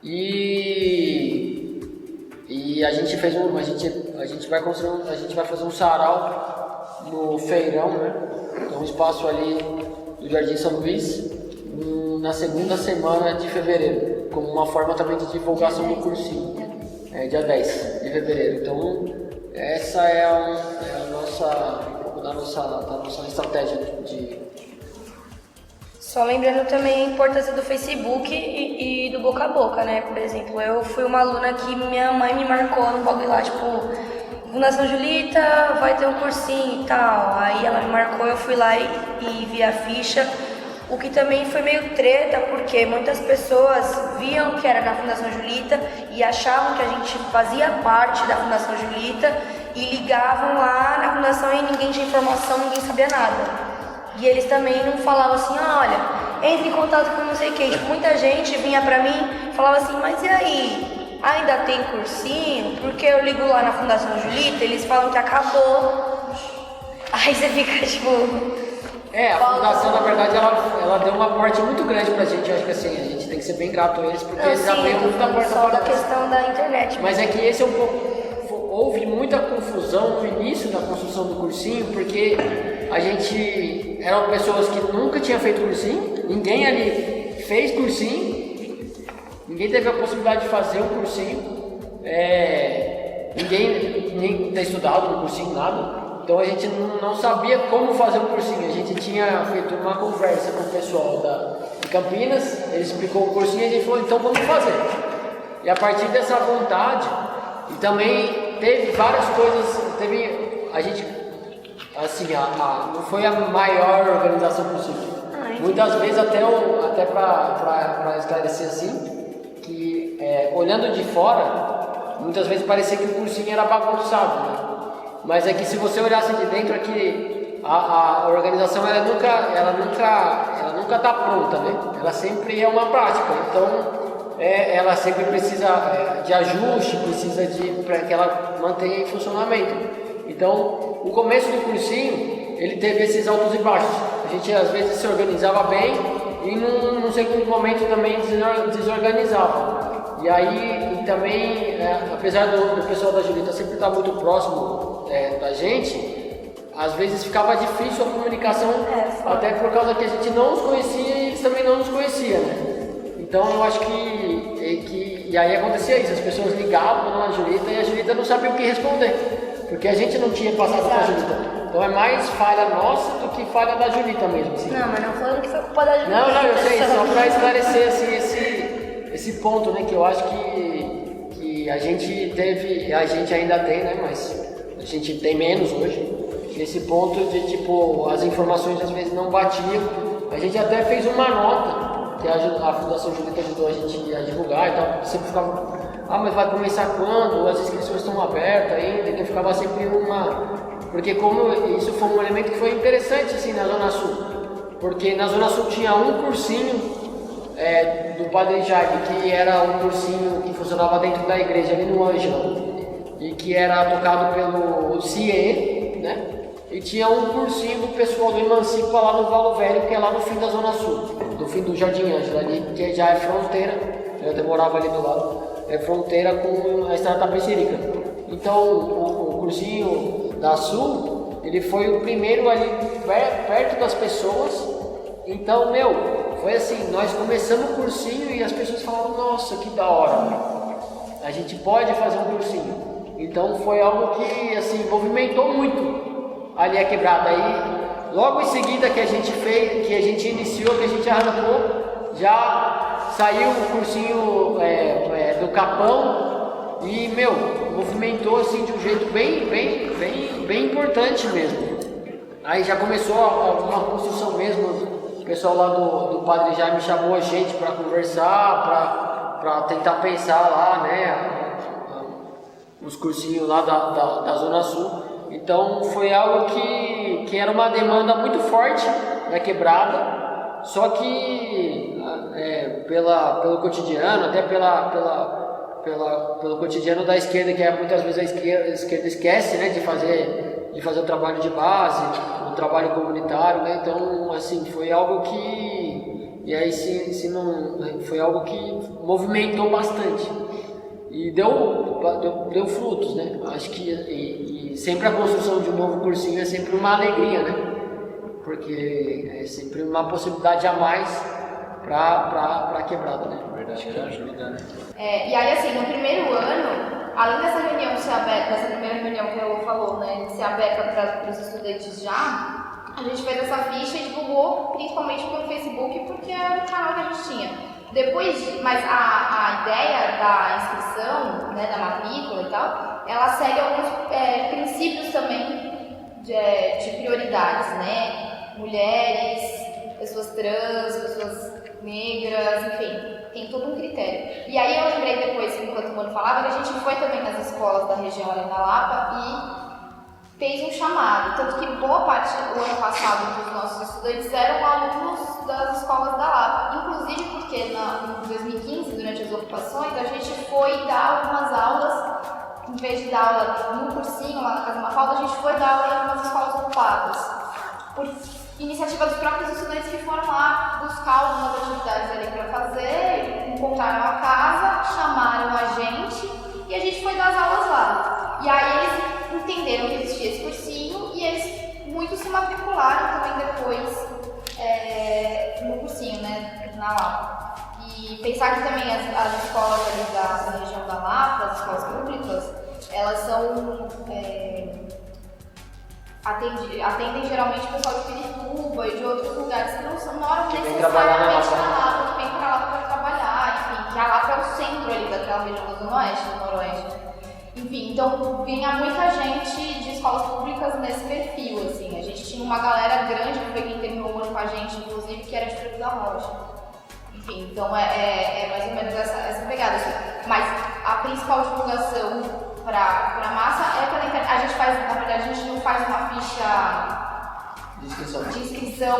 e a gente fez a gente vai fazer um sarau no Feirão, né? Então um espaço ali do Jardim São Luís, na segunda semana de fevereiro, como uma forma também de divulgação do cursinho, dia 10 de fevereiro. Então essa é da nossa estratégia de... Só lembrando também a importância do Facebook e do boca a boca, né? Por exemplo, eu fui uma aluna que minha mãe me marcou no bagulho lá, tipo, Fundação Julita vai ter um cursinho e tal. Aí ela me marcou, eu fui lá e vi a ficha. O que também foi meio treta, porque muitas pessoas viam que era da Fundação Julita e achavam que a gente fazia parte da Fundação Julita e ligavam lá na Fundação e ninguém tinha informação, ninguém sabia nada. E eles também não falavam assim, olha, entre em contato com não sei quem. Tipo, muita gente vinha pra mim e falava assim, mas e aí? Ainda tem cursinho? Porque eu ligo lá na Fundação Julita, eles falam que acabou. Aí você fica tipo... a Fundação, na verdade, ela deu um aporte muito grande pra gente. Eu acho que assim, a gente tem que ser bem grato a eles, porque eles abriram muita porta só da questão da internet. Mas é que esse é um pouco... Houve muita confusão no início da construção do cursinho, porque a gente eram pessoas que nunca tinham feito cursinho, ninguém ali fez cursinho, ninguém teve a possibilidade de fazer um cursinho, ninguém nem ter estudado no cursinho, nada. Então a gente não sabia como fazer um cursinho. A gente tinha feito uma conversa com o pessoal em Campinas, ele explicou o cursinho e a gente falou, então vamos fazer. E a partir dessa vontade, e também teve várias coisas, a gente, assim, não foi a maior organização possível. Muitas vezes até para esclarecer assim, que olhando de fora, muitas vezes parecia que o cursinho era bagunçado, né? Mas é que se você olhasse de dentro aqui, a organização ela nunca está pronta, né? Ela sempre é uma prática, então ela sempre precisa de ajuste, precisa para que ela mantenha em funcionamento. Então, o começo do cursinho, ele teve esses altos e baixos. A gente às vezes se organizava bem e num segundo momento também desorganizava. E aí também, apesar do pessoal da Julita sempre estar muito próximo da gente, às vezes ficava difícil a comunicação, até por causa que a gente não os conhecia e eles também não nos conheciam, né? Então eu acho que e aí acontecia isso, as pessoas ligavam na Julita e a Julita não sabia o que responder, porque a gente não tinha passado para a Julita. Então é mais falha nossa do que falha da Julita mesmo. Assim. Não, mas não falando que foi culpa da Julita. Não, eu sei, só para esclarecer assim, esse ponto, né, que eu acho que a gente teve, a gente ainda tem, né, mas a gente tem menos hoje, nesse ponto de tipo, as informações às vezes não batiam. A gente até fez uma nota, que a Fundação Julita ajudou a gente a divulgar e tal, sempre ficava, mas vai começar quando? As inscrições estão abertas ainda, então ficava sempre porque como isso foi um elemento que foi interessante assim na Zona Sul, porque na Zona Sul tinha um cursinho do Padre Jaime, que era um cursinho que funcionava dentro da igreja ali no Ângela, e que era tocado pelo CIE, né? E tinha um cursinho do pessoal do Emancipa lá no Valo Velho, que é lá no fim da Zona Sul, do fim do Jardim Ângela, ali, que já é fronteira, eu até morava ali do lado, é fronteira com a estrada Tapecerica. Então o cursinho da Sul, ele foi o primeiro ali perto das pessoas. Então, foi assim, nós começamos o cursinho e as pessoas falavam, nossa, que da hora, a gente pode fazer um cursinho. Então foi algo que assim movimentou muito ali a Quebrada. Aí logo em seguida que a gente fez, que a gente iniciou, que a gente arrancou, já saiu o cursinho do Capão e movimentou assim de um jeito bem importante mesmo. Aí já começou uma construção mesmo. O pessoal lá do Padre Jaime chamou a gente para conversar, para tentar pensar lá, né, os cursinhos lá da Zona Sul. Então foi algo que era uma demanda muito forte da Quebrada, só que pelo cotidiano, até pelo cotidiano da esquerda, que muitas vezes a esquerda esquece, né, de fazer o trabalho de base, o trabalho comunitário, né? Então assim foi algo foi algo que movimentou bastante e deu frutos, né? Acho que sempre a construção de um novo cursinho é sempre uma alegria, né? Porque é sempre uma possibilidade a mais para a Quebrada, né? Verdade, que ajuda, né? E aí, assim, no primeiro ano, além dessa reunião ser aberta, dessa primeira reunião que ela falou, né, de ser aberta para os estudantes já, a gente fez essa ficha e divulgou principalmente pelo Facebook, porque era o canal que a gente tinha. Mas a ideia da inscrição, né, da matrícula e tal, ela segue alguns princípios também de prioridades, né? Mulheres, pessoas trans, pessoas negras, enfim, tem todo um critério. E aí eu lembrei depois, enquanto o Mano falava, que a gente foi também nas escolas da região ali na Lapa e fez um chamado, tanto que boa parte do ano passado dos nossos estudantes eram alunos das escolas da Lapa, inclusive porque em 2015, durante as ocupações, a gente foi dar algumas aulas, em vez de dar aula no cursinho lá na Casa Mafalda, a gente foi dar aula em algumas escolas ocupadas, por iniciativa dos próprios estudantes que foram lá buscar algumas atividades ali para fazer, encontraram a casa, chamaram a gente e a gente foi dar as aulas lá. E aí eles entenderam que existia esse cursinho e eles muito se matricularam também depois no cursinho, né, na Lapa. E pensar que também as escolas ali da região da Lapa, as escolas públicas, elas são atendem geralmente o pessoal de Pirituba e de outros lugares que não moram necessariamente trabalhar na Lapa, que vem pra Lapa para trabalhar, enfim, que a Lapa é o centro ali daquela região da Zona Oeste, do Noroeste. Enfim, então vinha muita gente de escolas públicas nesse perfil, assim. A gente tinha uma galera grande que foi quem terminou o ano com a gente, inclusive, que era de Freio da Rocha. Enfim, então é mais ou menos essa pegada, assim. Mas a principal divulgação para massa é pela internet. A gente faz, na verdade, a gente não faz uma ficha de inscrição.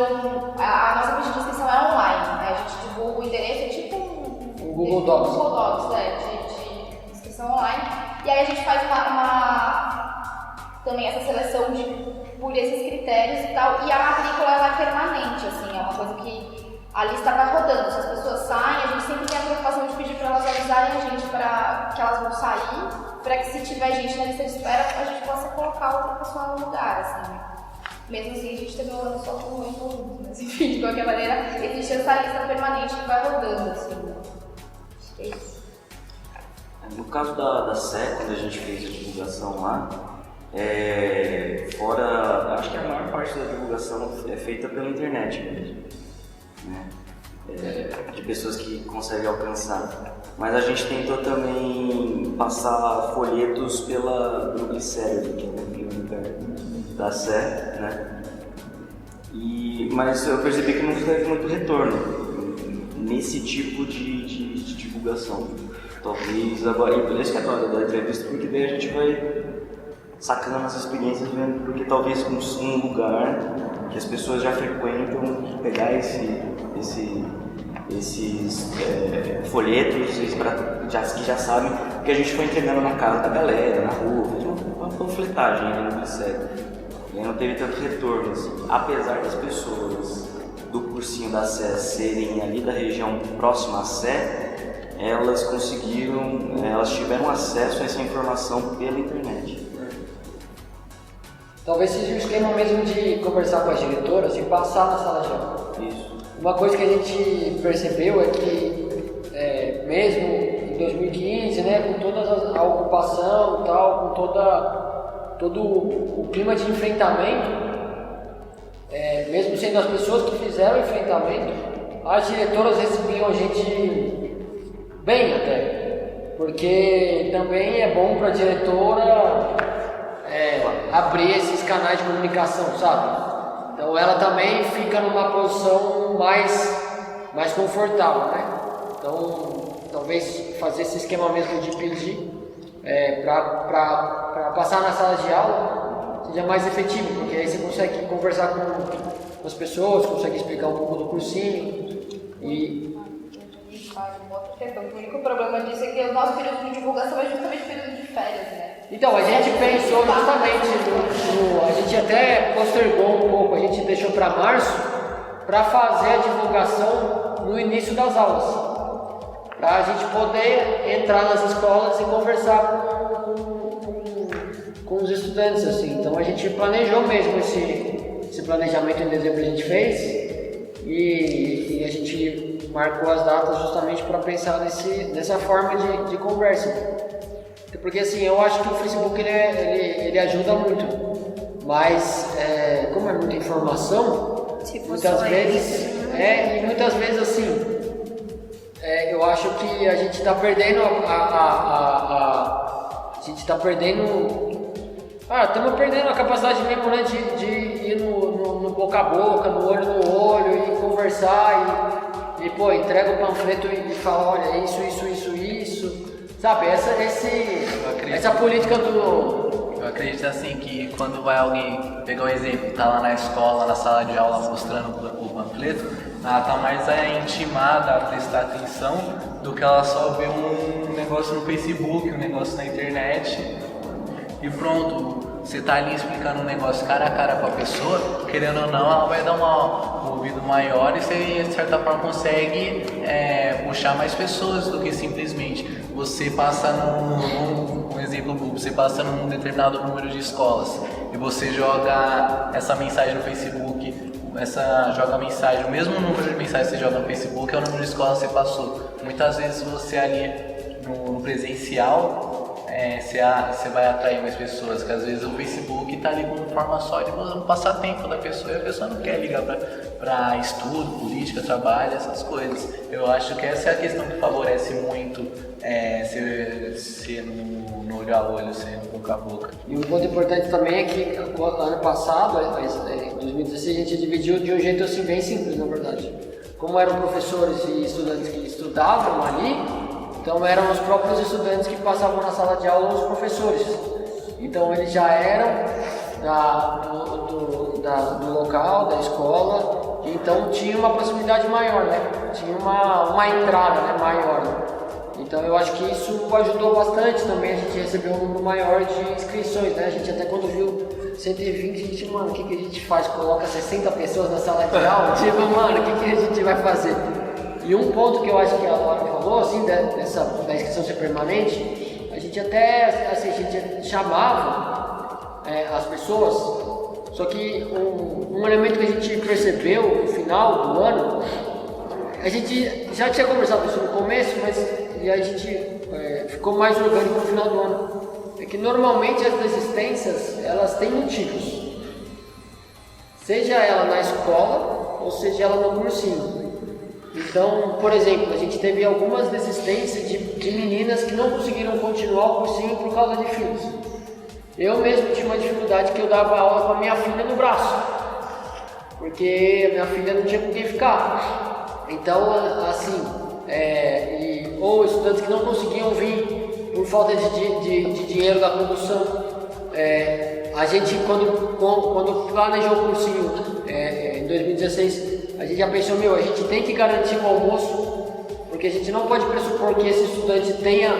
A nossa ficha de inscrição é online, né? A gente divulga o endereço, é tipo um Google Docs. Google Docs, de inscrição online. E aí a gente faz também essa seleção por esses critérios e tal. E a matrícula ela é permanente, assim, é uma coisa que a lista vai rodando. Se as pessoas saem, a gente sempre tem a preocupação de pedir para elas avisarem a gente para que elas vão sair, para que se tiver gente na lista de espera, a gente possa colocar outra pessoa no lugar, assim. Mesmo assim, a gente teve um ano só com 8 alunos, mas enfim, de qualquer maneira, existe essa lista permanente que vai rodando, assim. É isso. No caso da SE, quando a gente fez a divulgação lá, acho que a maior parte da divulgação é feita pela internet mesmo, né? De pessoas que conseguem alcançar. Mas a gente tentou também passar folhetos pelo glicério, que é o da SE, né? Mas eu percebi que não teve muito retorno nesse tipo de divulgação. Talvez agora, e por isso que é da entrevista, porque daí a gente vai sacando as experiências, vendo, porque talvez um lugar que as pessoas já frequentam, pegar esses folhetos que já sabem, que a gente foi entregando na casa da galera, na rua, uma panfletagem ali no Glicério. E não teve tanto retorno, assim. Apesar das pessoas do cursinho da SE serem ali da região próxima à SE, elas tiveram acesso a essa informação pela internet. Talvez seja um esquema mesmo de conversar com as diretoras e passar na sala de aula. Isso. Uma coisa que a gente percebeu é que, mesmo em 2015, né, com toda a ocupação e tal, com todo o clima de enfrentamento, mesmo sendo as pessoas que fizeram o enfrentamento, as diretoras recebiam a gente bem até, porque também é bom para a diretora abrir esses canais de comunicação, sabe? Então ela também fica numa posição mais confortável, né? Então talvez fazer esse esquema mesmo de pedir para passar na sala de aula seja mais efetivo, porque aí você consegue conversar com as pessoas, consegue explicar um pouco do cursinho e O único problema disso é que o nosso período de divulgação é justamente o período de férias, né? Então, a gente pensou justamente a gente até postergou um pouco, a gente deixou para março para fazer a divulgação no início das aulas, para a gente poder entrar nas escolas e conversar com os estudantes, assim. Então a gente planejou mesmo esse planejamento em dezembro, a gente fez e a gente marcou as datas justamente para pensar nessa forma de conversa. Porque assim, eu acho que o Facebook ele ajuda muito, mas como é muita informação, muitas vezes assim, eu acho que a gente está perdendo estamos perdendo a capacidade mesmo, né, de ir no boca a boca, no olho e conversar e entrega o panfleto e fala, olha, isso, sabe, essa política do... Eu acredito assim que quando vai alguém, pegar um exemplo, tá lá na escola, na sala de aula mostrando o panfleto, ela tá mais intimada a prestar atenção do que ela só vê um negócio no Facebook, um negócio na internet e pronto. Você tá ali explicando um negócio cara a cara com a pessoa, querendo ou não, ela vai dar um ouvido maior e você, de certa forma, consegue puxar mais pessoas do que simplesmente você passa um exemplo bobo, você passa num determinado número de escolas e você joga essa mensagem no Facebook, joga a mensagem, o mesmo número de mensagens que você joga no Facebook é o número de escolas que você passou. Muitas vezes você ali no presencial, você vai atrair mais pessoas, que às vezes o Facebook tá ali como forma só de um passatempo da pessoa e a pessoa não quer ligar para estudo, política, trabalho, essas coisas. Eu acho que essa é a questão que favorece muito ser no olho a olho, ser no boca a boca. E um ponto importante também é que ano passado, em 2016, a gente dividiu de um jeito assim bem simples, na verdade. Como eram professores e estudantes que estudavam ali, então eram os próprios estudantes que passavam na sala de aula os professores. Então eles já eram do local, da escola, então tinha uma proximidade maior, né? Tinha uma entrada, né, maior. Né? Então eu acho que isso ajudou bastante também, a gente recebeu um número maior de inscrições, né? A gente até quando viu 120, a gente, mano, o que a gente faz? Coloca 60 pessoas na sala de aula? Tipo, mano, o que a gente vai fazer? E um ponto que eu acho que a Laura falou, assim, da inscrição ser permanente, a gente até, assim, a gente chamava as pessoas, só que um elemento que a gente percebeu no final do ano, a gente já tinha conversado isso no começo, mas a gente ficou mais orgânico no final do ano. É que normalmente as desistências, elas têm motivos. Seja ela na escola, ou seja ela no cursinho. Então, por exemplo, a gente teve algumas desistências de meninas que não conseguiram continuar o cursinho por causa de filhos. Eu mesmo tinha uma dificuldade que eu dava aula com a minha filha no braço, porque a minha filha não tinha com quem ficar. Então, assim, ou estudantes que não conseguiam vir por falta de dinheiro da condução. A gente, quando planejou o cursinho em 2016, a gente já pensou, a gente tem que garantir o almoço, porque a gente não pode pressupor que esse estudante tenha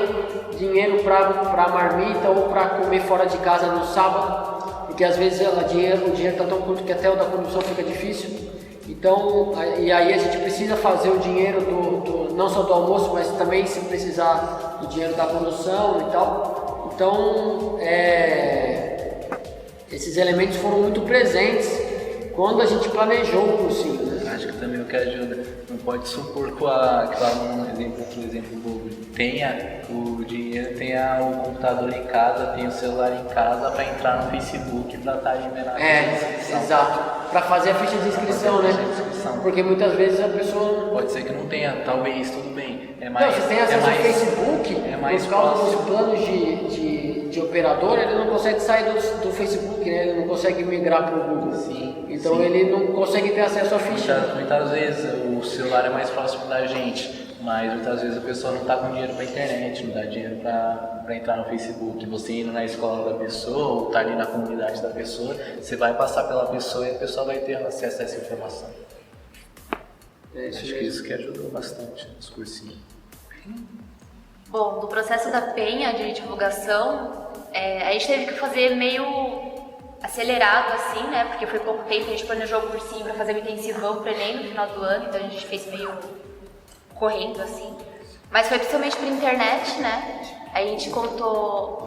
dinheiro para marmita ou para comer fora de casa no sábado, porque às vezes o dinheiro está tão curto que até o da condução fica difícil. Então, e aí a gente precisa fazer o dinheiro não só do almoço, mas também, se precisar, do dinheiro da condução e tal. Então, esses elementos foram muito presentes quando a gente planejou o cursinho, né? Acho que também o que ajuda, não pode supor que o aluno, por exemplo, bobo, tenha o dinheiro, tenha o computador em casa, tenha o celular em casa para entrar no Facebook para estar liberado. Exato. Para fazer a ficha de inscrição, né? Porque muitas vezes a pessoa... Pode ser que não tenha, talvez, tudo bem. Você tem acesso ao Facebook, por causa dos planos de operador, ele não consegue sair do Facebook, né? Ele não consegue migrar para o Google. Então ele não consegue ter acesso à ficha. Muitas vezes o celular é mais próximo da gente, mas muitas vezes a pessoa não está com dinheiro para internet, não dá dinheiro para entrar no Facebook. Você indo na escola da pessoa ou tá ali na comunidade da pessoa, você vai passar pela pessoa e a pessoa vai ter acesso a essa informação. Acho que isso que ajudou bastante nos cursinhos. Bom, do processo da Penha de divulgação, a gente teve que fazer meio acelerado assim, né? Porque foi pouco tempo, a gente planejou o cursinho para fazer o intensivão pro Enem no final do ano, então a gente fez meio correndo assim. Mas foi principalmente por internet, né? A gente contou,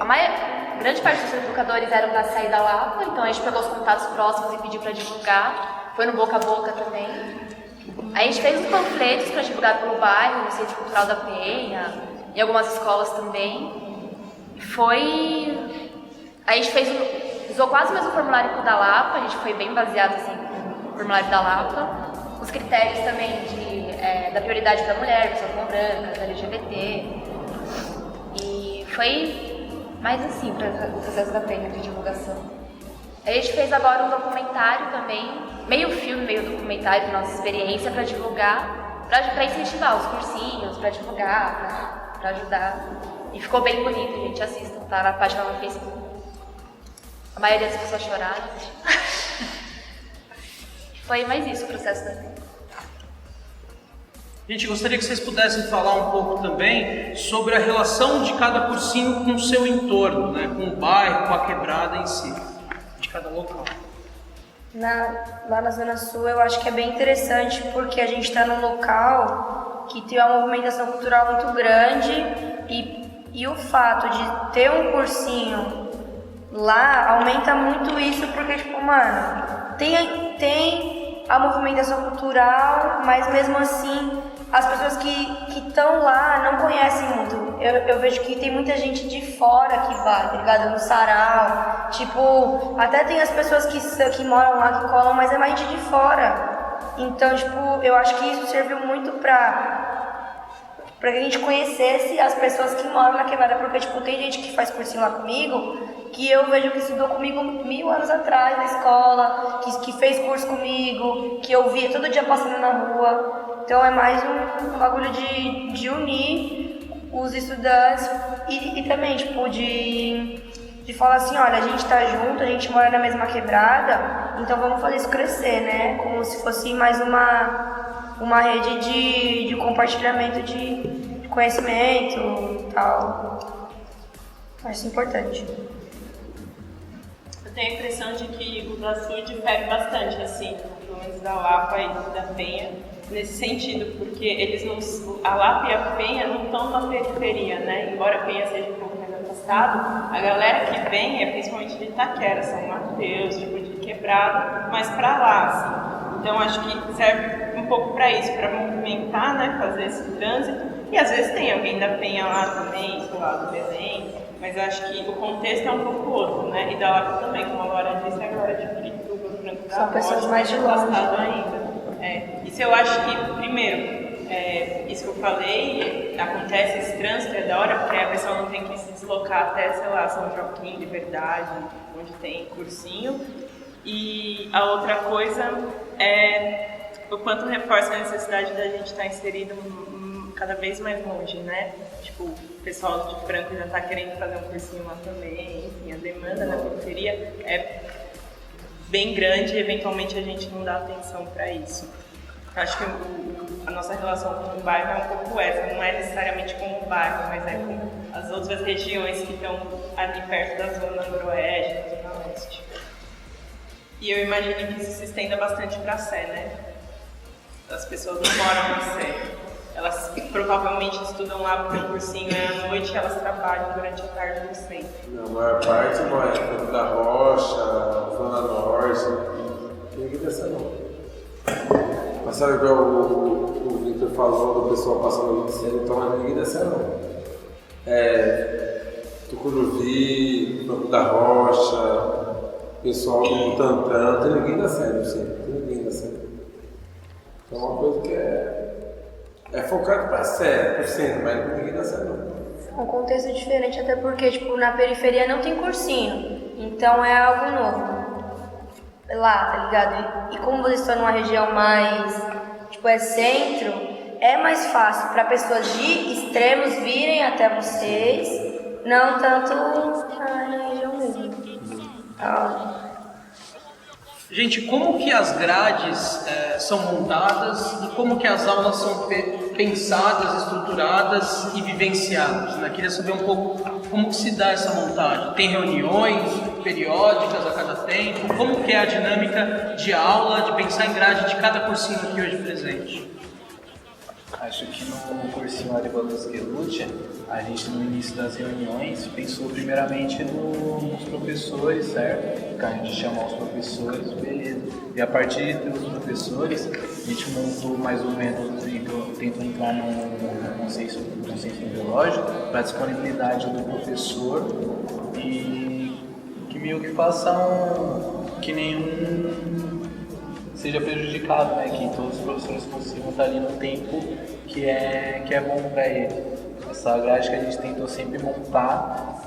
grande parte dos educadores eram da saída da Lapa, então a gente pegou os contatos próximos e pediu para divulgar. Foi no boca a boca também. A gente fez os panfletos para divulgar pelo bairro, no Centro Cultural da Penha, em algumas escolas também. A gente usou quase o mesmo formulário que o da Lapa, a gente foi bem baseado assim, no formulário da Lapa. Os critérios também da prioridade para a mulher, pessoas não brancas, LGBT. E foi mais assim para o processo da Penha de divulgação. A gente fez agora um documentário também, meio filme, meio documentário de nossa experiência para divulgar, para incentivar os cursinhos, para divulgar, para ajudar. E ficou bem bonito, gente, assistam, tá na página no Facebook. A maioria das pessoas choraram. Foi mais isso o processo da Penha. Gente, gostaria que vocês pudessem falar um pouco também sobre a relação de cada cursinho com o seu entorno, né? Com o bairro, com a quebrada em si, de cada local. Lá na Zona Sul eu acho que é bem interessante porque a gente está num local que tem uma movimentação cultural muito grande e o fato de ter um cursinho lá aumenta muito isso porque, tipo, mano, tem a movimentação cultural, mas mesmo assim as pessoas que estão lá não conhecem muito eu vejo que tem muita gente de fora que vai, tá ligado? No sarau, tipo, até tem as pessoas que moram lá, que colam, mas é mais gente de fora. Então, tipo, eu acho que isso serviu muito pra que a gente conhecesse as pessoas que moram na quebrada, porque, tipo, tem gente que faz cursinho lá comigo, que eu vejo que estudou comigo 1000 anos atrás na escola, que fez curso comigo, que eu via todo dia passando na rua. Então é mais um bagulho de unir os estudantes e também, tipo, de falar assim, olha, a gente tá junto, a gente mora na mesma quebrada, então vamos fazer isso crescer, né? Como se fosse mais uma rede de compartilhamento de conhecimento e tal. Acho importante. Eu tenho a impressão de que o da Sul difere bastante, assim, pelo menos da Lapa e da Penha, nesse sentido, porque eles não, a Lapa e a Penha não estão na periferia, né? Embora a Penha seja um pouco mais afastado, a galera que vem é principalmente de Itaquera, São Mateus, tipo de Quebrado, mas pra lá, assim. Então acho que serve um pouco para isso, para movimentar, né? Fazer esse trânsito. E às vezes tem alguém da Penha lá também, sei lá, do Belém, mas eu acho que o contexto é um pouco outro, né? E da Lapa também, como a Laura disse, a galera de Pirituba, Franco da São pessoas mais de longe. Ainda. Isso eu acho que, primeiro, isso que eu falei, acontece esse trânsito, é da hora, porque a pessoa não tem que se deslocar até, sei lá, São Joaquim, Liberdade, onde tem cursinho. E a outra coisa é o quanto reforça a necessidade da gente estar inserido cada vez mais longe, né? Tipo, o pessoal de Franco já está querendo fazer um cursinho lá também, enfim, a demanda na periferia é bem grande e eventualmente a gente não dá atenção para isso. Acho que a nossa relação com o bairro é um pouco essa, não é necessariamente com o bairro, mas é com as outras regiões que estão ali perto da zona noroeste, da zona leste. E eu imagino que isso se estenda bastante para a Sé, né? As pessoas não moram na Sé. Elas provavelmente estudam lá porque o cursinho é à noite e elas trabalham durante a tarde no centro. A maior parte mora em Campo da Rocha, Zona Norte, ninguém dessa não. Mas sabe igual o Victor falou do pessoal passando no centro, então ninguém dessa não. Tucuruvi, Campo da Rocha, pessoal do Butantã, não tem ninguém da Sé, não sei, não tem ninguém da Sé. Então é uma coisa que é focado para a Sé, por centro, mas não tem ninguém da Sé não. Um contexto diferente, até porque, tipo, na periferia não tem cursinho, então é algo novo lá, tá ligado? E como vocês estão numa região mais, tipo, é centro, é mais fácil para pessoas de extremos virem até vocês, não tanto na região mesmo. Gente, como que as grades são montadas e como que as aulas são pensadas, estruturadas e vivenciadas? Né? Queria saber um pouco como que se dá essa montagem. Tem reuniões periódicas a cada tempo? Como que é a dinâmica de aula, de pensar em grade de cada cursinho aqui hoje presente? Acho que no cursinho Arivaldo Schelucci, a gente no início das reuniões pensou primeiramente nos professores, certo? Que a gente chamou os professores, beleza. E a partir dos professores, a gente montou mais ou menos, tentou entrar num conceito ideológico para a disponibilidade do professor e que meio que faça que nenhum seja prejudicado, né? Que todos os professores consigam estar ali no tempo que é bom para ele. Essa grade que a gente tentou sempre montar,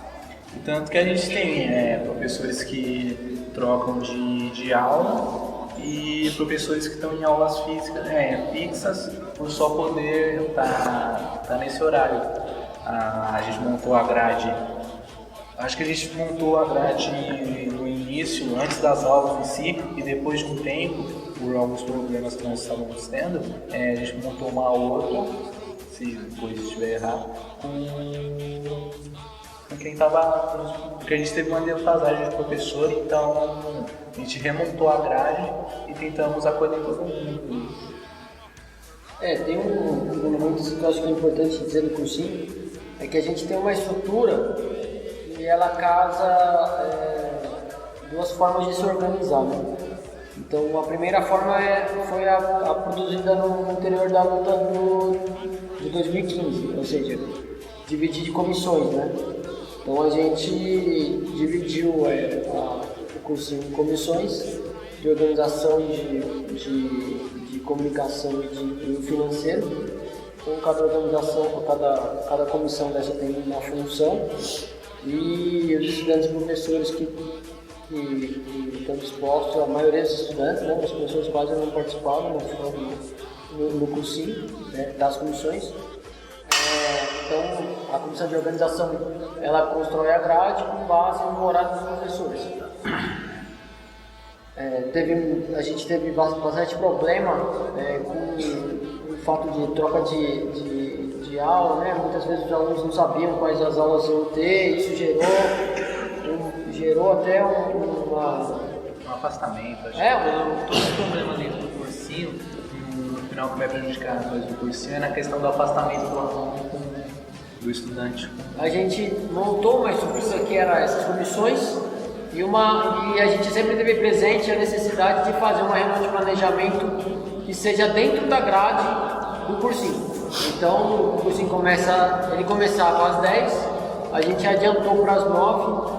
e tanto que a gente tem professores que trocam de aula e professores que estão em aulas fixas por só poder estar nesse horário. A gente montou a grade. Acho que a gente montou a grade no início, antes das aulas em si, e depois de um tempo, por alguns problemas que nós estávamos tendo, a gente montou uma outra, se depois estiver errado, com quem estava. Porque a gente teve uma defasagem de professor, então a gente remontou a grade e tentamos acolher todo mundo. Tem um elemento que eu acho que é importante dizer no cursinho, é que a gente tem uma estrutura e ela casa duas formas de se organizar, né? Então a primeira forma foi a produzida no interior da luta de 2015, ou seja, dividir de comissões, né? Então a gente dividiu o cursinho em comissões de organização, de comunicação e de financeiro. Com cada organização, cada comissão dessa tem uma função, e os estudantes e professores que estão dispostos, a maioria dos estudantes, né, as pessoas quase não participavam no cursinho, né, das comissões. Então a comissão de organização ela constrói a grade com base no horário dos professores. A gente teve bastante problema com o fato de troca de aula, né? Muitas vezes os alunos não sabiam quais as aulas iam ter, isso gerou até um afastamento. Acho que todo o problema dentro do cursinho, no final que vai prejudicar a coisa do cursinho, é na questão do afastamento do aluno do estudante. A gente montou uma estrutura que era essas comissões e a gente sempre teve presente a necessidade de fazer uma reunião de planejamento que seja dentro da grade do cursinho. Então o cursinho começava às 10, a gente adiantou para as 9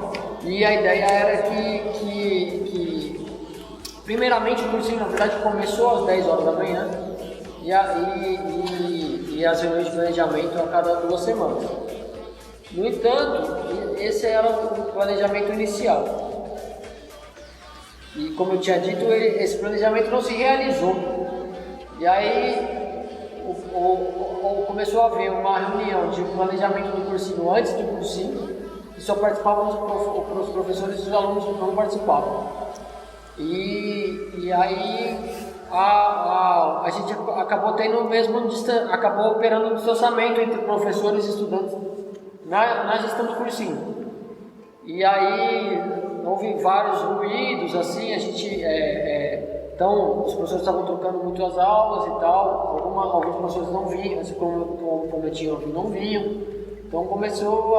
e a ideia era que primeiramente o cursinho na verdade começou às 10 horas da manhã e as reuniões de planejamento a cada 2 semanas. No entanto, esse era o planejamento inicial. E como eu tinha dito, esse planejamento não se realizou. E aí começou a haver uma reunião de planejamento do cursinho antes do cursinho, e só participavam os professores e os alunos não participavam. E aí a gente acabou tendo acabou operando um distanciamento entre professores e estudantes na gestão do cursinho. E aí houve vários ruídos, assim, a gente então os professores estavam trocando muito as aulas e tal, alguns professores não viam, assim como eu tinha ouvido, não viam. Então começou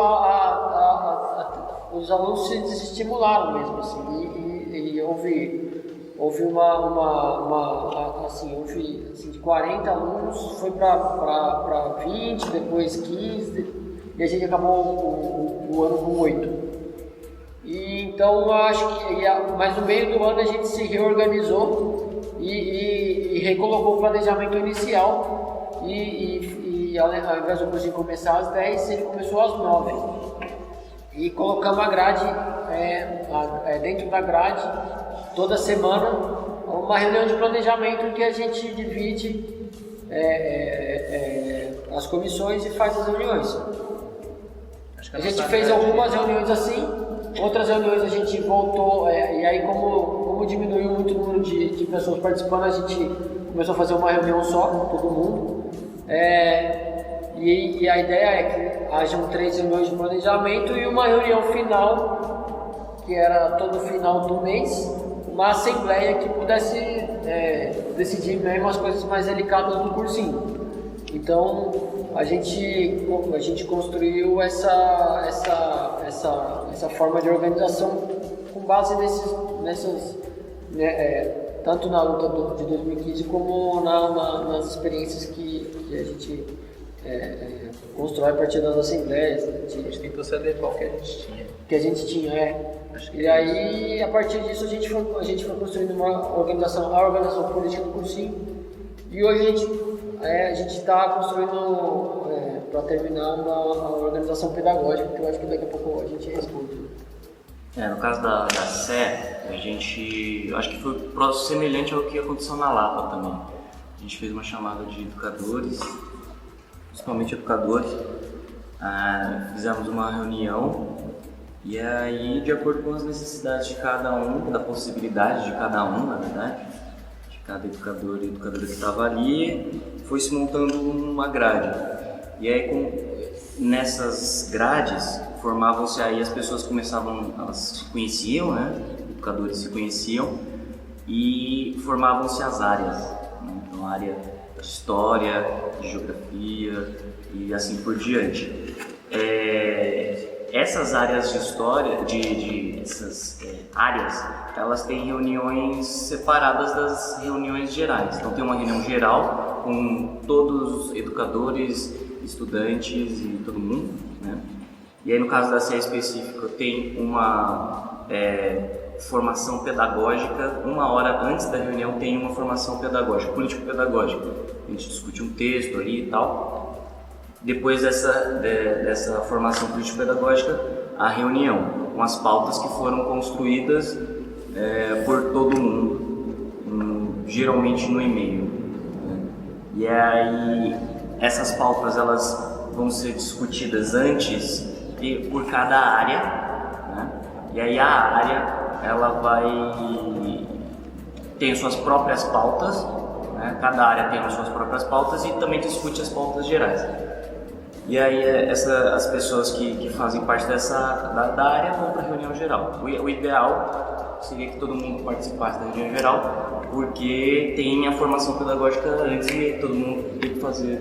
os alunos se desestimularam mesmo, assim, e houve de 40 alunos, foi para 20, depois 15, e a gente acabou o ano com 8. E então eu acho mas no meio do ano a gente se reorganizou e recolocou o planejamento inicial e ao invés do cursinho começar às 10, ele começou às 9. E colocamos a grade, dentro da grade, toda semana, uma reunião de planejamento que a gente divide as comissões e faz as reuniões. A gente fez algumas reuniões assim, outras reuniões a gente voltou, e aí como diminuiu muito o número de pessoas participando, a gente começou a fazer uma reunião só com todo mundo. E a ideia é que hajam 3 reuniões de planejamento e uma reunião final, que era todo final do mês, uma assembleia que pudesse decidir mesmo as coisas mais delicadas do cursinho. Então a gente construiu essa forma de organização com base nessas tanto na luta de 2015 como nas experiências que a gente constrói a partir das assembleias. A gente tentou se adequar ao que a gente tinha. E aí, a partir disso, a gente foi construindo a organização política do cursinho. E hoje a gente está construindo, para terminar, uma organização pedagógica, que eu acho que daqui a pouco a gente responde. No caso da SE, acho que foi semelhante ao que aconteceu na Lapa também. A gente fez uma chamada de educadores, principalmente educadores, fizemos uma reunião e aí, de acordo com as necessidades de cada um, da possibilidade de cada um, na verdade, de cada educador e educadora que estava ali, foi se montando uma grade. E aí, nessas grades, formavam-se aí, as pessoas elas se conheciam, né? Educadores se conheciam e formavam-se as áreas, né? Então, a área de história, de geografia e assim por diante. Essas áreas de história, essas áreas, elas têm reuniões separadas das reuniões gerais. Então tem uma reunião geral com todos os educadores estudantes e todo mundo, né? E aí no caso da CE específica tem uma formação pedagógica, 1 hora antes da reunião tem uma formação pedagógica, político-pedagógica. A gente discute um texto ali e tal. Depois dessa formação político-pedagógica, a reunião com as pautas que foram construídas por todo mundo, geralmente no e-mail. Né? E aí essas pautas elas vão ser discutidas antes por cada área, né? E aí a área ela vai ter suas próprias pautas, né? Cada área tem as suas próprias pautas e também discute as pautas gerais. E aí as pessoas que fazem parte da área vão para a reunião geral. O ideal seria que todo mundo participasse da reunião geral, porque tem a formação pedagógica antes e todo mundo tem que fazer,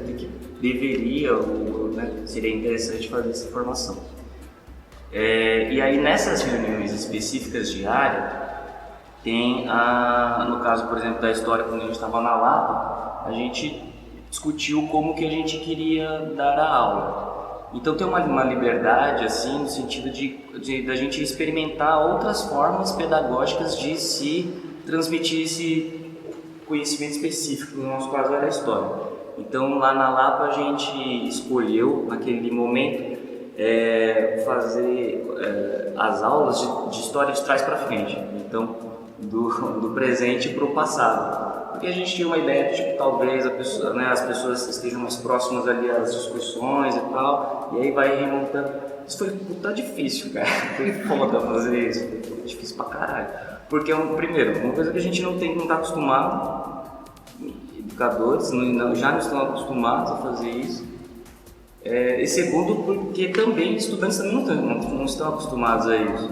deveria, ou, né, seria interessante fazer essa formação. E aí nessas reuniões específicas de área, tem no caso, por exemplo, da história, quando a gente estava na Lapa, a gente discutiu como que a gente queria dar a aula. Então tem uma liberdade, assim, no sentido da gente experimentar outras formas pedagógicas de se transmitir esse conhecimento específico, no nosso caso era a história. Então lá na Lapa a gente escolheu, naquele momento, fazer as aulas de história de trás para frente, então do presente para o passado. Porque a gente tinha uma ideia de tipo, talvez as pessoas estejam mais próximas ali às discussões e tal, e aí vai remontando. Isso foi difícil, cara. Foi foda fazer isso, foi difícil pra caralho. Porque, primeiro, uma coisa que a gente não está acostumado, educadores já não estão acostumados a fazer isso. E segundo, porque também estudantes também não estão acostumados a isso.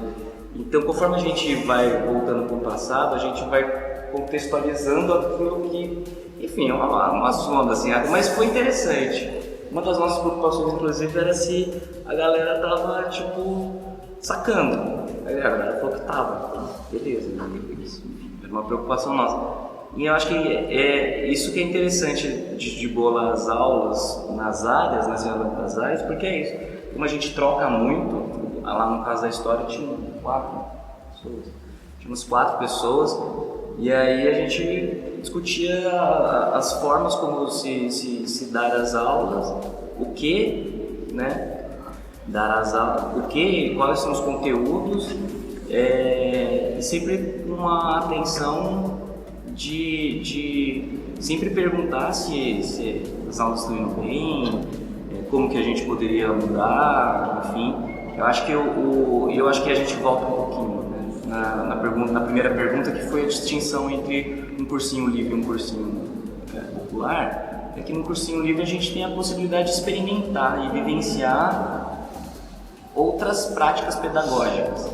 Então, conforme a gente vai voltando para o passado, a gente vai contextualizando aquilo que, enfim, é uma sonda assim, mas foi interessante. Uma das nossas preocupações, inclusive, era se a galera tava, tipo, sacando. Aí a galera falou que tava, beleza, isso era uma preocupação nossa. E eu acho que é isso que é interessante de bolar as aulas nas áreas, nas reuniões das áreas, porque é isso. Como a gente troca muito, lá no caso da história tinha 4 pessoas, tínhamos 4 pessoas, e aí a gente discutia as formas como se dar as aulas, o que, né, dar as aulas, quais são os conteúdos, e sempre uma atenção de sempre perguntar se as aulas estão indo bem, como que a gente poderia mudar, enfim. Eu acho que a gente volta um pouquinho, né, na primeira pergunta, que foi a distinção entre um cursinho livre e um cursinho popular. É que no cursinho livre a gente tem a possibilidade de experimentar e vivenciar outras práticas pedagógicas.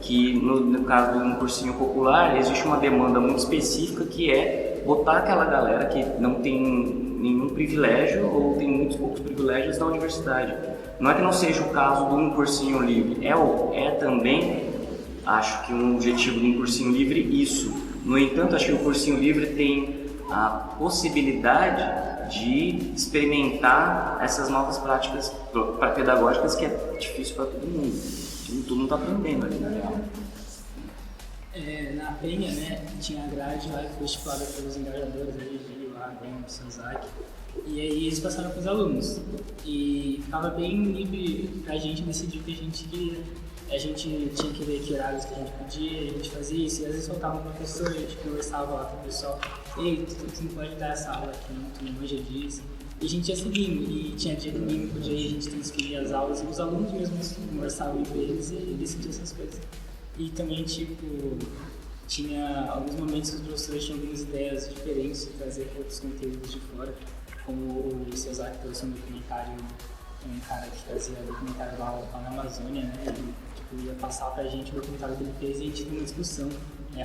Que no caso de um cursinho popular existe uma demanda muito específica, que é botar aquela galera que não tem nenhum privilégio ou tem muitos poucos privilégios da universidade. Não é que não seja o caso de um cursinho livre, é também, acho que um objetivo de um cursinho livre isso. No entanto, acho que o cursinho livre tem a possibilidade de experimentar essas novas práticas pedagógicas, que é difícil para todo mundo. Todo mundo está aprendendo ali, na real. Na Penha, né, tinha a grade lá que foi estipulada pelos engajadores ali, lá, o Sanzak, e aí eles passaram para os alunos. E ficava bem livre para a gente decidir o que a gente queria. A gente tinha que ver que horários que a gente podia, a gente fazia isso, e às vezes faltava um professor, a gente conversava lá com o pessoal: ei, tu não pode dar essa aula aqui, não, tu não manja disso. E a gente ia seguindo, e tinha dia domingo, podia ir, a gente transcrevia as aulas, e os alunos mesmo conversavam entre eles e decidiam essas coisas. E também, tipo, tinha alguns momentos que os professores tinham algumas ideias diferentes de trazer outros conteúdos de fora, como o Sanzak trouxe um documentário, um cara que fazia documentário lá na Amazônia, né, e tipo, ia passar pra gente o documentário que ele fez, e a gente tinha uma discussão.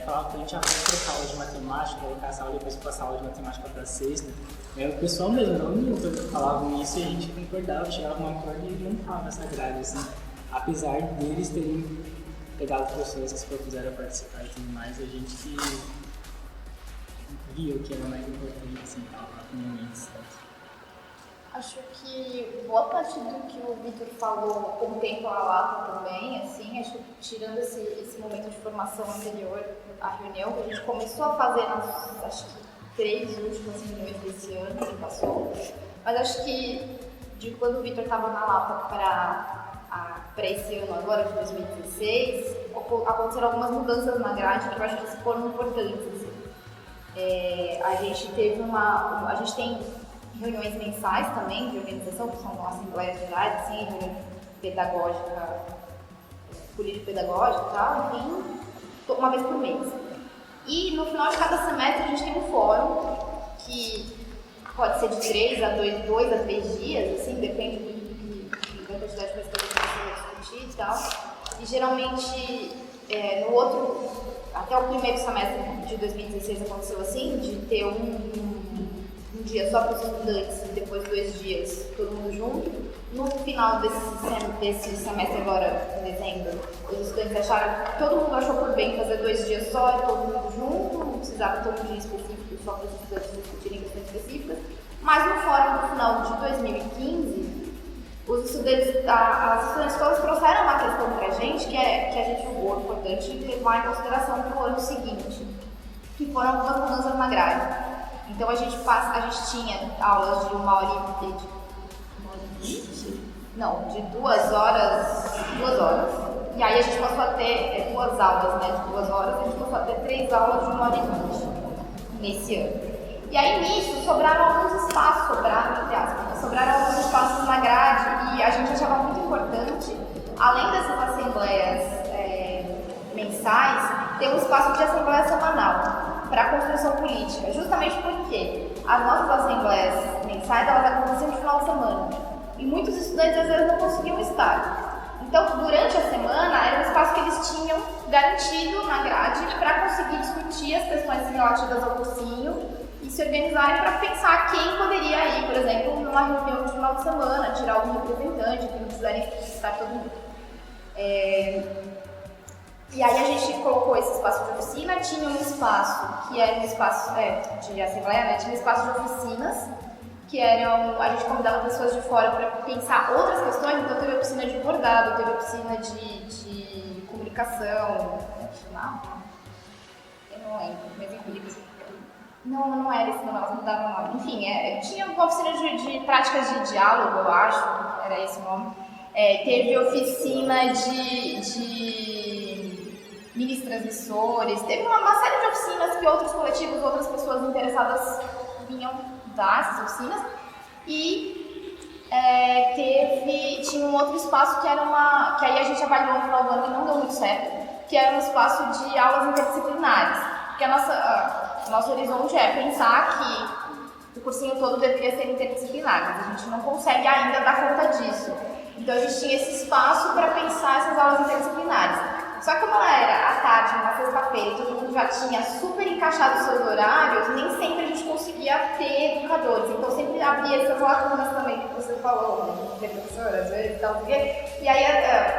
Falava pra gente, pode trocar aula de matemática, colocar essa aula e depois passar a aula de matemática pra sexta. O pessoal mesmo, não falavam isso, e a gente concordava, chegava a um acordo e montava essa grade, assim. Apesar deles terem pegado pessoas que se propuseram a participar e tudo mais, a gente que via o que era mais importante, assim, tal, no momento certo. Acho que boa parte do que o Vitor falou contempla a Lapa também, assim, acho que tirando esse momento de formação anterior à reunião, que a gente começou a fazer nas, acho que 3 últimas reuniões desse ano que passou, mas acho que de quando o Vitor estava na Lapa para esse ano agora, de 2016, aconteceram algumas mudanças na grade que eu acho que foram importantes, assim. A gente tem reuniões mensais também de organização, que são assembleias gerais, assim, reunião pedagógica, político-pedagógica e tal, enfim, uma vez por mês. E no final de cada semestre a gente tem um fórum, que pode ser de 2 a 3 dias, assim, depende da quantidade de coisas que a gente vai discutir e tal. E geralmente, até o primeiro semestre de 2016 aconteceu assim, de ter um dia só para os estudantes e depois 2 dias todo mundo junto. No final desse semestre agora, em dezembro, os estudantes todo mundo achou por bem fazer 2 dias só e todo mundo junto, não precisava ter um dia específico só para os estudantes discutirem questões específicas. Mas no fórum do final de 2015, as estudantes todas trouxeram uma questão para a gente que a gente julgou importante levar em consideração para o ano seguinte, que foram algumas mudanças na grade. Então a gente tinha aulas de 1 hora e 2 horas. E aí a gente passou a ter 2 aulas, né, de 2 horas, a gente passou a ter 3 aulas de 1 hora e 20 nesse ano. E aí nisso sobraram alguns espaços, sobraram alguns espaços na grade e a gente achava muito importante, além dessas assembleias mensais, ter um espaço de assembleia semanal para a construção política, justamente porque as nossas assembleias mensais elas aconteciam de final de semana e muitos estudantes às vezes não conseguiam estar. Então, durante a semana, era um espaço que eles tinham garantido na grade para conseguir discutir as questões relativas ao cursinho e se organizarem para pensar quem poderia ir, por exemplo, numa reunião de final de semana, tirar algum representante, que não precisaria estar todo mundo. E aí a gente colocou esse espaço de oficina, tinha um espaço que era um espaço de assembleia, né? Tinha um espaço de oficinas, que a gente convidava pessoas de fora para pensar outras questões, então teve oficina de bordado, teve oficina de comunicação, eu não lembro, mas enfim, não era esse nome, elas mudaram o nome. Enfim, tinha uma oficina de práticas de diálogo, eu acho, era esse o nome. Teve oficina de mini transmissores, teve uma série de oficinas que outros coletivos, outras pessoas interessadas vinham dar essas oficinas. E tinha um outro espaço que aí a gente avaliou no final do ano e não deu muito certo, que era um espaço de aulas interdisciplinares. Porque nosso horizonte é pensar que o cursinho todo deveria ser interdisciplinar, mas a gente não consegue ainda dar conta disso. Então a gente tinha esse espaço para pensar essas aulas interdisciplinares. Só que como ela era à tarde, numa sexta-feira, e todo mundo já tinha super encaixado os seus horários, nem sempre a gente conseguia ter educadores. Então sempre havia essas lacunas também que você falou, de professor, às vezes, tal, e aí,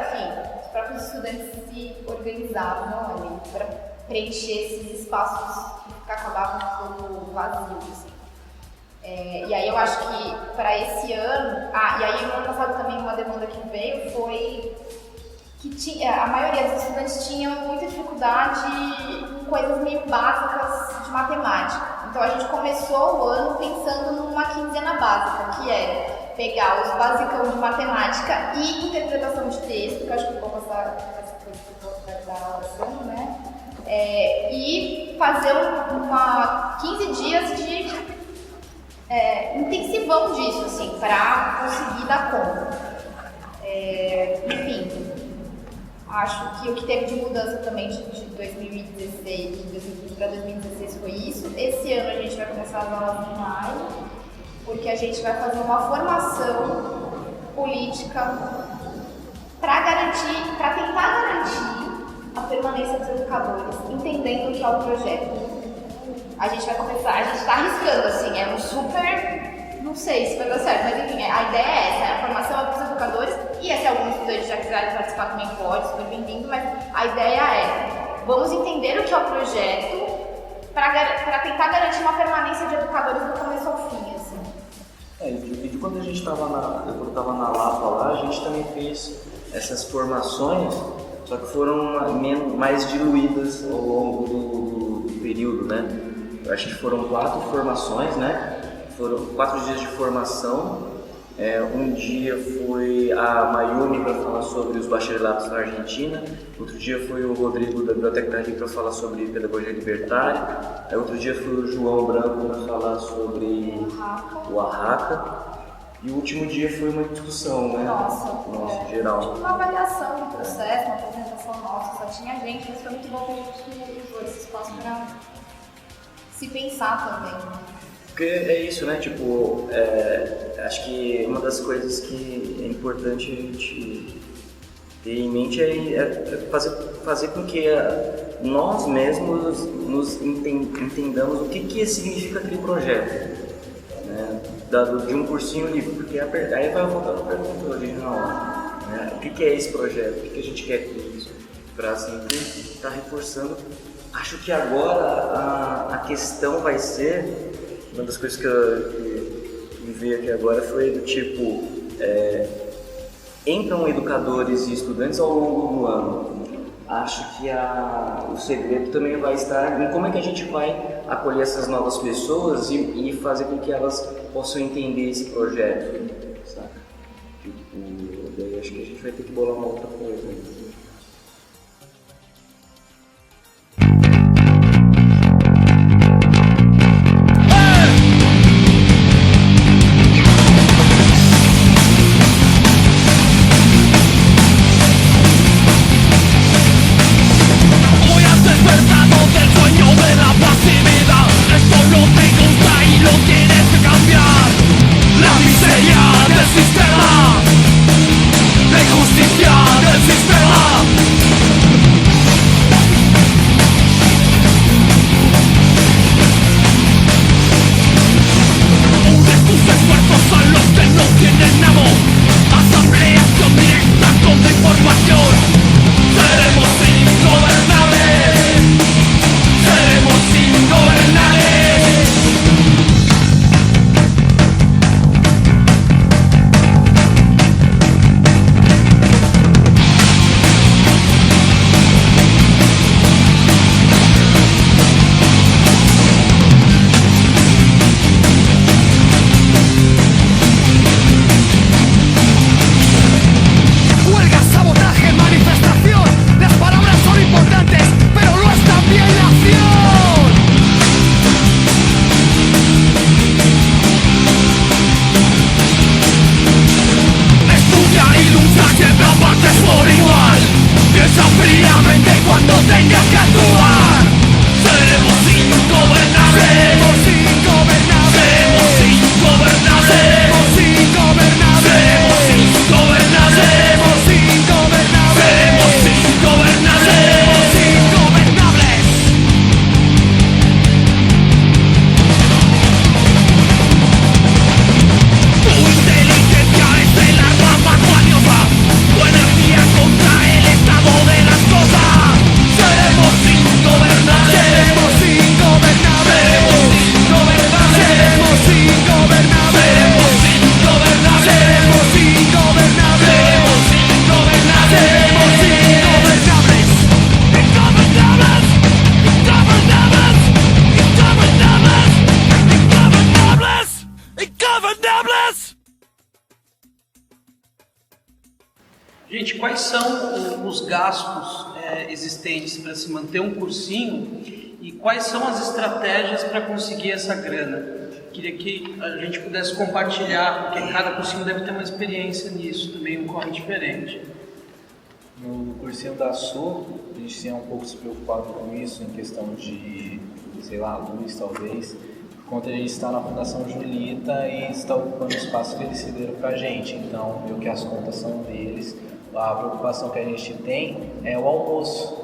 enfim, os próprios estudantes se organizavam ali para preencher esses espaços que acabavam ficando vazios, assim. E aí eu acho que para esse ano, e aí no ano passado também uma demanda que veio foi que a maioria dos estudantes tinham muita dificuldade em coisas meio básicas de matemática. Então a gente começou o ano pensando numa quinzena básica, que era pegar os basicão de matemática e interpretação de texto, que eu acho que eu vou passar essa coisa da aula, né? E fazer 15 dias de intensivão disso, assim, para conseguir dar conta. Enfim, acho que o que teve de mudança também de 2016, de 2015 para 2016 foi isso. Esse ano a gente vai começar as aulas em maio, porque a gente vai fazer uma formação política para tentar garantir a permanência dos educadores, entendendo o que é o projeto. A gente vai começar, a gente está arriscando, assim, é um super, não sei se vai dar certo, mas enfim, a ideia é essa, a formação é para os educadores, e se algum estudante já quiser participar também pode, super bem-vindo, mas a ideia é, vamos entender o que é o projeto para tentar garantir uma permanência de educadores do começo ao fim, assim. De quando a gente estava na Lapa lá, a gente também fez essas formações, só que foram mais diluídas ao longo do período, né? Eu acho que foram 4 formações, né? Foram 4 dias de formação. Um dia foi a Mayumi para falar sobre os bacharelatos na Argentina, outro dia foi o Rodrigo da Biblioteca da Rio para falar sobre pedagogia libertária, outro dia foi o João Branco para falar sobre o Oaxaca, e o último dia foi uma discussão, né? Nossa, geral. Uma avaliação do processo, uma apresentação nossa, só tinha gente, mas foi muito bom que a gente usou esse espaço para se pensar também. Porque é isso, né? Tipo, acho que uma das coisas que é importante a gente ter em mente é fazer com que nós mesmos nos entendamos o que significa aquele projeto, né? De um cursinho livre, porque aí vai voltar para a pergunta original, né? O que é esse projeto? O que a gente quer com isso? Para sempre estar reforçando. Acho que agora a questão vai ser... Uma das coisas que me veio aqui agora foi do tipo, entram educadores e estudantes ao longo do ano. Acho que o segredo também vai estar em como é que a gente vai acolher essas novas pessoas e fazer com que elas possam entender esse projeto, sabe? Tipo, daí acho que a gente vai ter que bolar uma outra coisa. Gente, quais são os gastos existentes para se manter um cursinho e quais são as estratégias para conseguir essa grana? Queria que a gente pudesse compartilhar, porque cada cursinho deve ter uma experiência nisso, também um corre diferente. No cursinho da Sul, a gente tinha um pouco se preocupado com isso, em questão de, sei lá, luz talvez, por conta de a gente estar na Fundação Julita e está ocupando o espaço que eles cederam pra gente, então meio que as contas são deles. A preocupação que a gente tem é o almoço.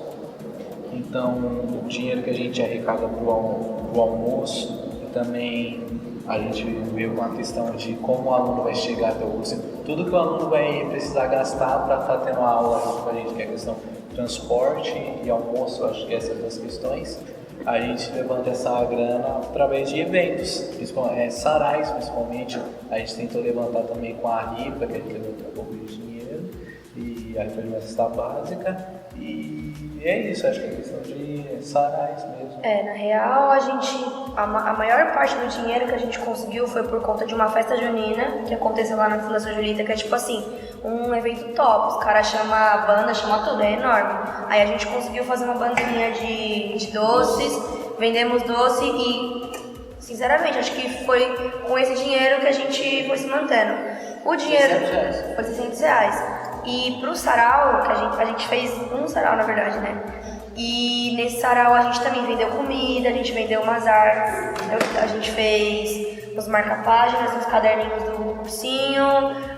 Então, o dinheiro que a gente arrecada para o almoço, e também a gente veio com a questão de como o aluno vai chegar até o curso. Tudo que o aluno vai precisar gastar para estar tendo a aula junto com a gente, que é a questão de transporte e almoço, acho que essas duas questões. a gente levanta essa grana através de eventos, sarais principalmente. A gente tentou levantar também com a rifa, que a gente levantou um pouco de dinheiro, e a rifa de uma cesta básica. E é isso, acho que é questão de sarais mesmo. Na real, a maior parte do dinheiro que a gente conseguiu foi por conta de uma festa junina que aconteceu lá na Fundação Julita, que é tipo assim, um evento top. Os caras chamam a banda, chamam tudo, é enorme. Aí a gente conseguiu fazer uma bandinha de doces, vendemos doce e, sinceramente, acho que foi com esse dinheiro que a gente foi se mantendo. O dinheiro foi R$600. E pro sarau, que a gente fez um sarau, na verdade, né? E nesse sarau a gente também vendeu comida, a gente vendeu umas artes, a gente fez os marca-páginas, os caderninhos do cursinho,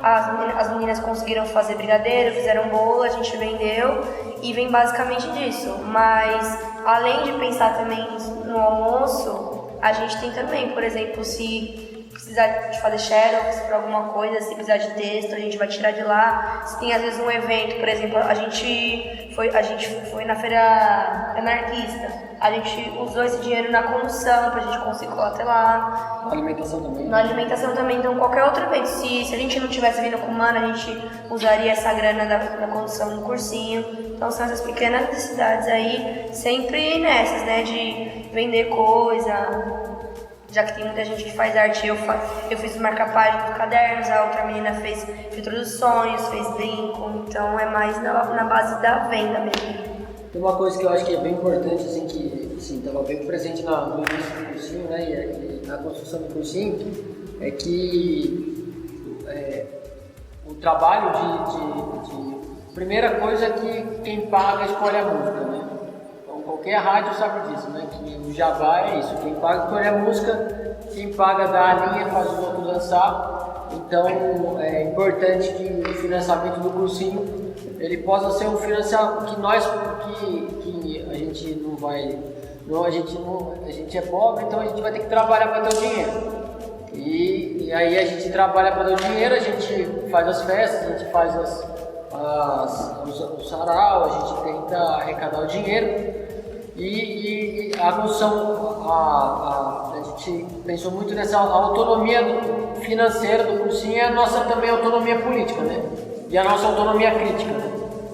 as meninas conseguiram fazer brigadeiro, fizeram bolo, a gente vendeu e vem basicamente disso. Mas além de pensar também no almoço, a gente tem também, por exemplo, se precisar de fazer xerox para alguma coisa, se precisar de texto, a gente vai tirar de lá. Se tem às vezes um evento, por exemplo, a gente foi na feira anarquista, a gente usou esse dinheiro na condução pra gente conseguir colar até lá. Na alimentação também. Na alimentação também, então qualquer outro evento. Se a gente não tivesse vindo com Humana, a gente usaria essa grana da condução no cursinho. Então são essas pequenas necessidades aí, sempre nessas, né, de vender coisa. Já que tem muita gente que faz arte, eu fiz o marca-página dos cadernos, a outra menina fez filtro dos sonhos, fez brinco, então é mais na base da venda mesmo. Tem uma coisa que eu acho que é bem importante, assim, que estava bem presente no início do cursinho, né, e na construção do cursinho, é que o trabalho primeira coisa é que quem paga escolhe a música, né? Qualquer rádio sabe disso, né? Que o jabá é isso, quem paga escolhe a música, quem paga dá a linha, faz o outro dançar. Então é importante que o financiamento do cursinho ele possa ser um financiamento que a gente não vai, a gente é pobre, então a gente vai ter que trabalhar para ter o dinheiro. E aí a gente trabalha para ter o dinheiro, a gente faz as festas, a gente faz o sarau, a gente tenta arrecadar o dinheiro. E a noção, a gente pensou muito nessa autonomia financeira do cursinho e a nossa também autonomia política, né? E a nossa autonomia crítica, né?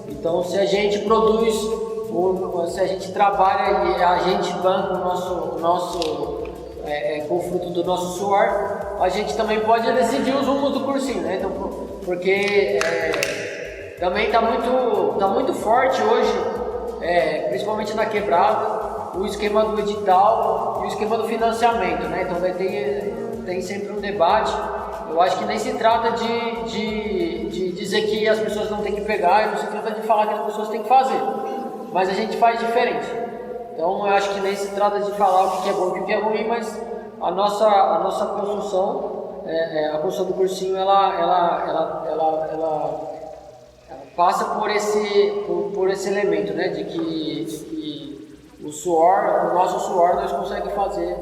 Então, se a gente produz, se a gente trabalha e a gente banca o nosso com o fruto do nosso suor, a gente também pode decidir os rumos do cursinho, né? Então, porque também está muito forte hoje. Principalmente na quebrada, o esquema do edital e o esquema do financiamento, né? Então tem sempre um debate. Eu acho que nem se trata de dizer que as pessoas não têm que pegar, não se trata de falar que as pessoas têm que fazer, mas a gente faz diferente. Então eu acho que nem se trata de falar o que é bom e o que é ruim, mas a nossa construção, a construção do cursinho, ela passa por esse elemento, né, de que o nosso suor nós conseguimos fazer,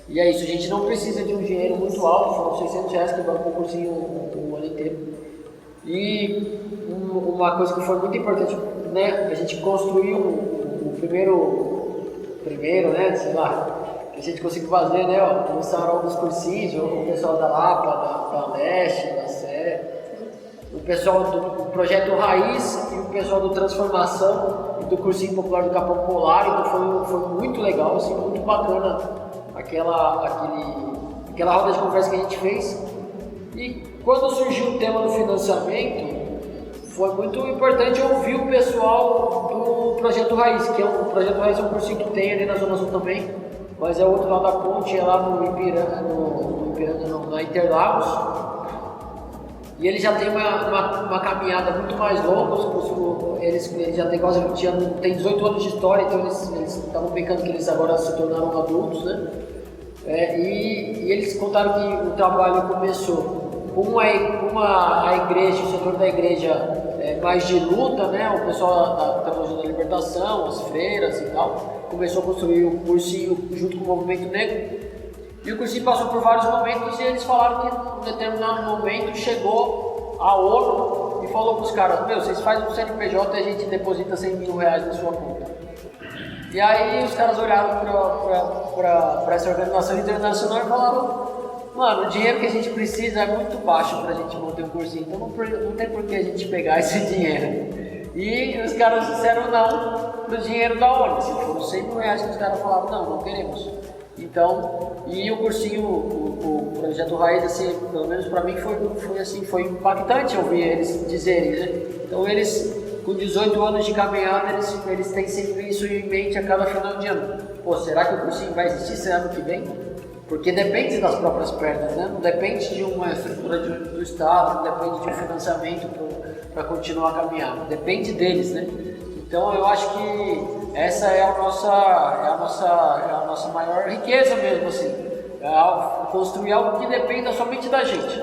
e é isso, a gente não precisa de um dinheiro muito alto, foram R$600 que bancou o cursinho o ano inteiro. E uma coisa que foi muito importante, né, a gente construiu o primeiro, né, sei lá, que a gente conseguiu fazer, né, o sarau dos cursinhos, o pessoal da Lapa, da Leste, da Sé, o pessoal do Projeto Raiz e o pessoal do Transformação e do Cursinho Popular do Capão Polar. Então foi muito legal, assim, muito bacana aquela roda de conversa que a gente fez. E quando surgiu o tema do financiamento, foi muito importante ouvir o pessoal do Projeto Raiz, que o Projeto Raiz é um cursinho que tem ali na Zona Sul também, mas é o outro lado da ponte, é lá na Interlagos. E ele já tem uma caminhada muito mais longa, eles já tem quase 20 anos, tem 18 anos de história, então eles estavam brincando que eles agora se tornaram adultos, né? E eles contaram que o trabalho começou com a igreja, o setor da igreja mais de luta, né? O pessoal da Teologia da Libertação, as freiras e tal, começou a construir o cursinho junto com o movimento negro. E o cursinho passou por vários momentos e eles falaram que em um determinado momento chegou a ONU e falou para os caras: vocês fazem um CNPJ e a gente deposita R$100 mil na sua conta. E aí os caras olharam para essa organização internacional e falaram: mano, o dinheiro que a gente precisa é muito baixo para a gente manter um cursinho, então não tem por que a gente pegar esse dinheiro. E os caras disseram não pro dinheiro da ONU. Se foram 100 mil reais, os caras falaram: não queremos. Então, e o cursinho, o projeto Raiz, assim, pelo menos para mim foi impactante ouvir eles dizerem, né? Então eles, com 18 anos de caminhada, eles têm sempre isso em mente a cada final de ano. Pô, será que o cursinho vai existir ano que vem? Porque depende das próprias pernas, né? Não depende de uma estrutura do Estado, não depende de um financiamento para continuar caminhando, depende deles, né? Então eu acho que essa é a nossa maior riqueza mesmo, assim, construir algo que dependa somente da gente.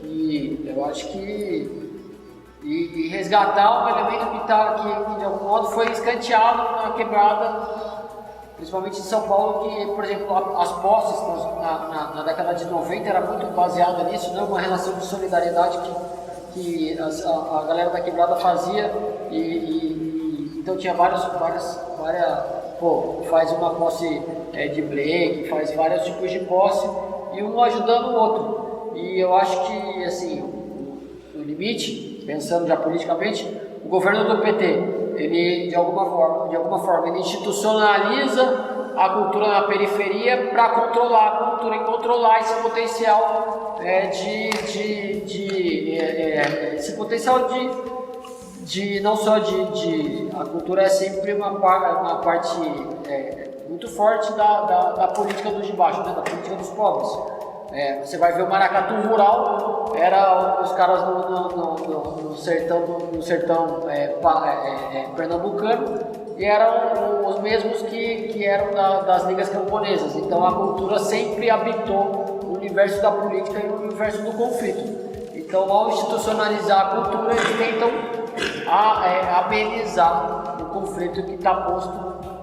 E eu acho que resgatar um elemento que de algum modo foi escanteado na quebrada, principalmente em São Paulo, que, por exemplo, as posses na década de 90 era muito baseada nisso, né? Uma relação de solidariedade que a galera da quebrada fazia então tinha várias faz uma posse de break, faz vários tipos de posse e um ajudando o outro. E eu acho que, assim, no limite, pensando já politicamente, o governo do PT, ele de alguma forma ele institucionaliza a cultura na periferia para controlar a cultura e controlar esse potencial esse potencial de não só de a cultura é sempre uma parte muito forte da política dos de baixo, né, da política dos pobres. Você vai ver o maracatu rural, era os caras no sertão pernambucano, e eram os mesmos que eram das ligas camponesas. Então a cultura sempre habitou o universo da política e o universo do conflito. Então, ao institucionalizar a cultura, eles tentam amenizar o conflito que está posto,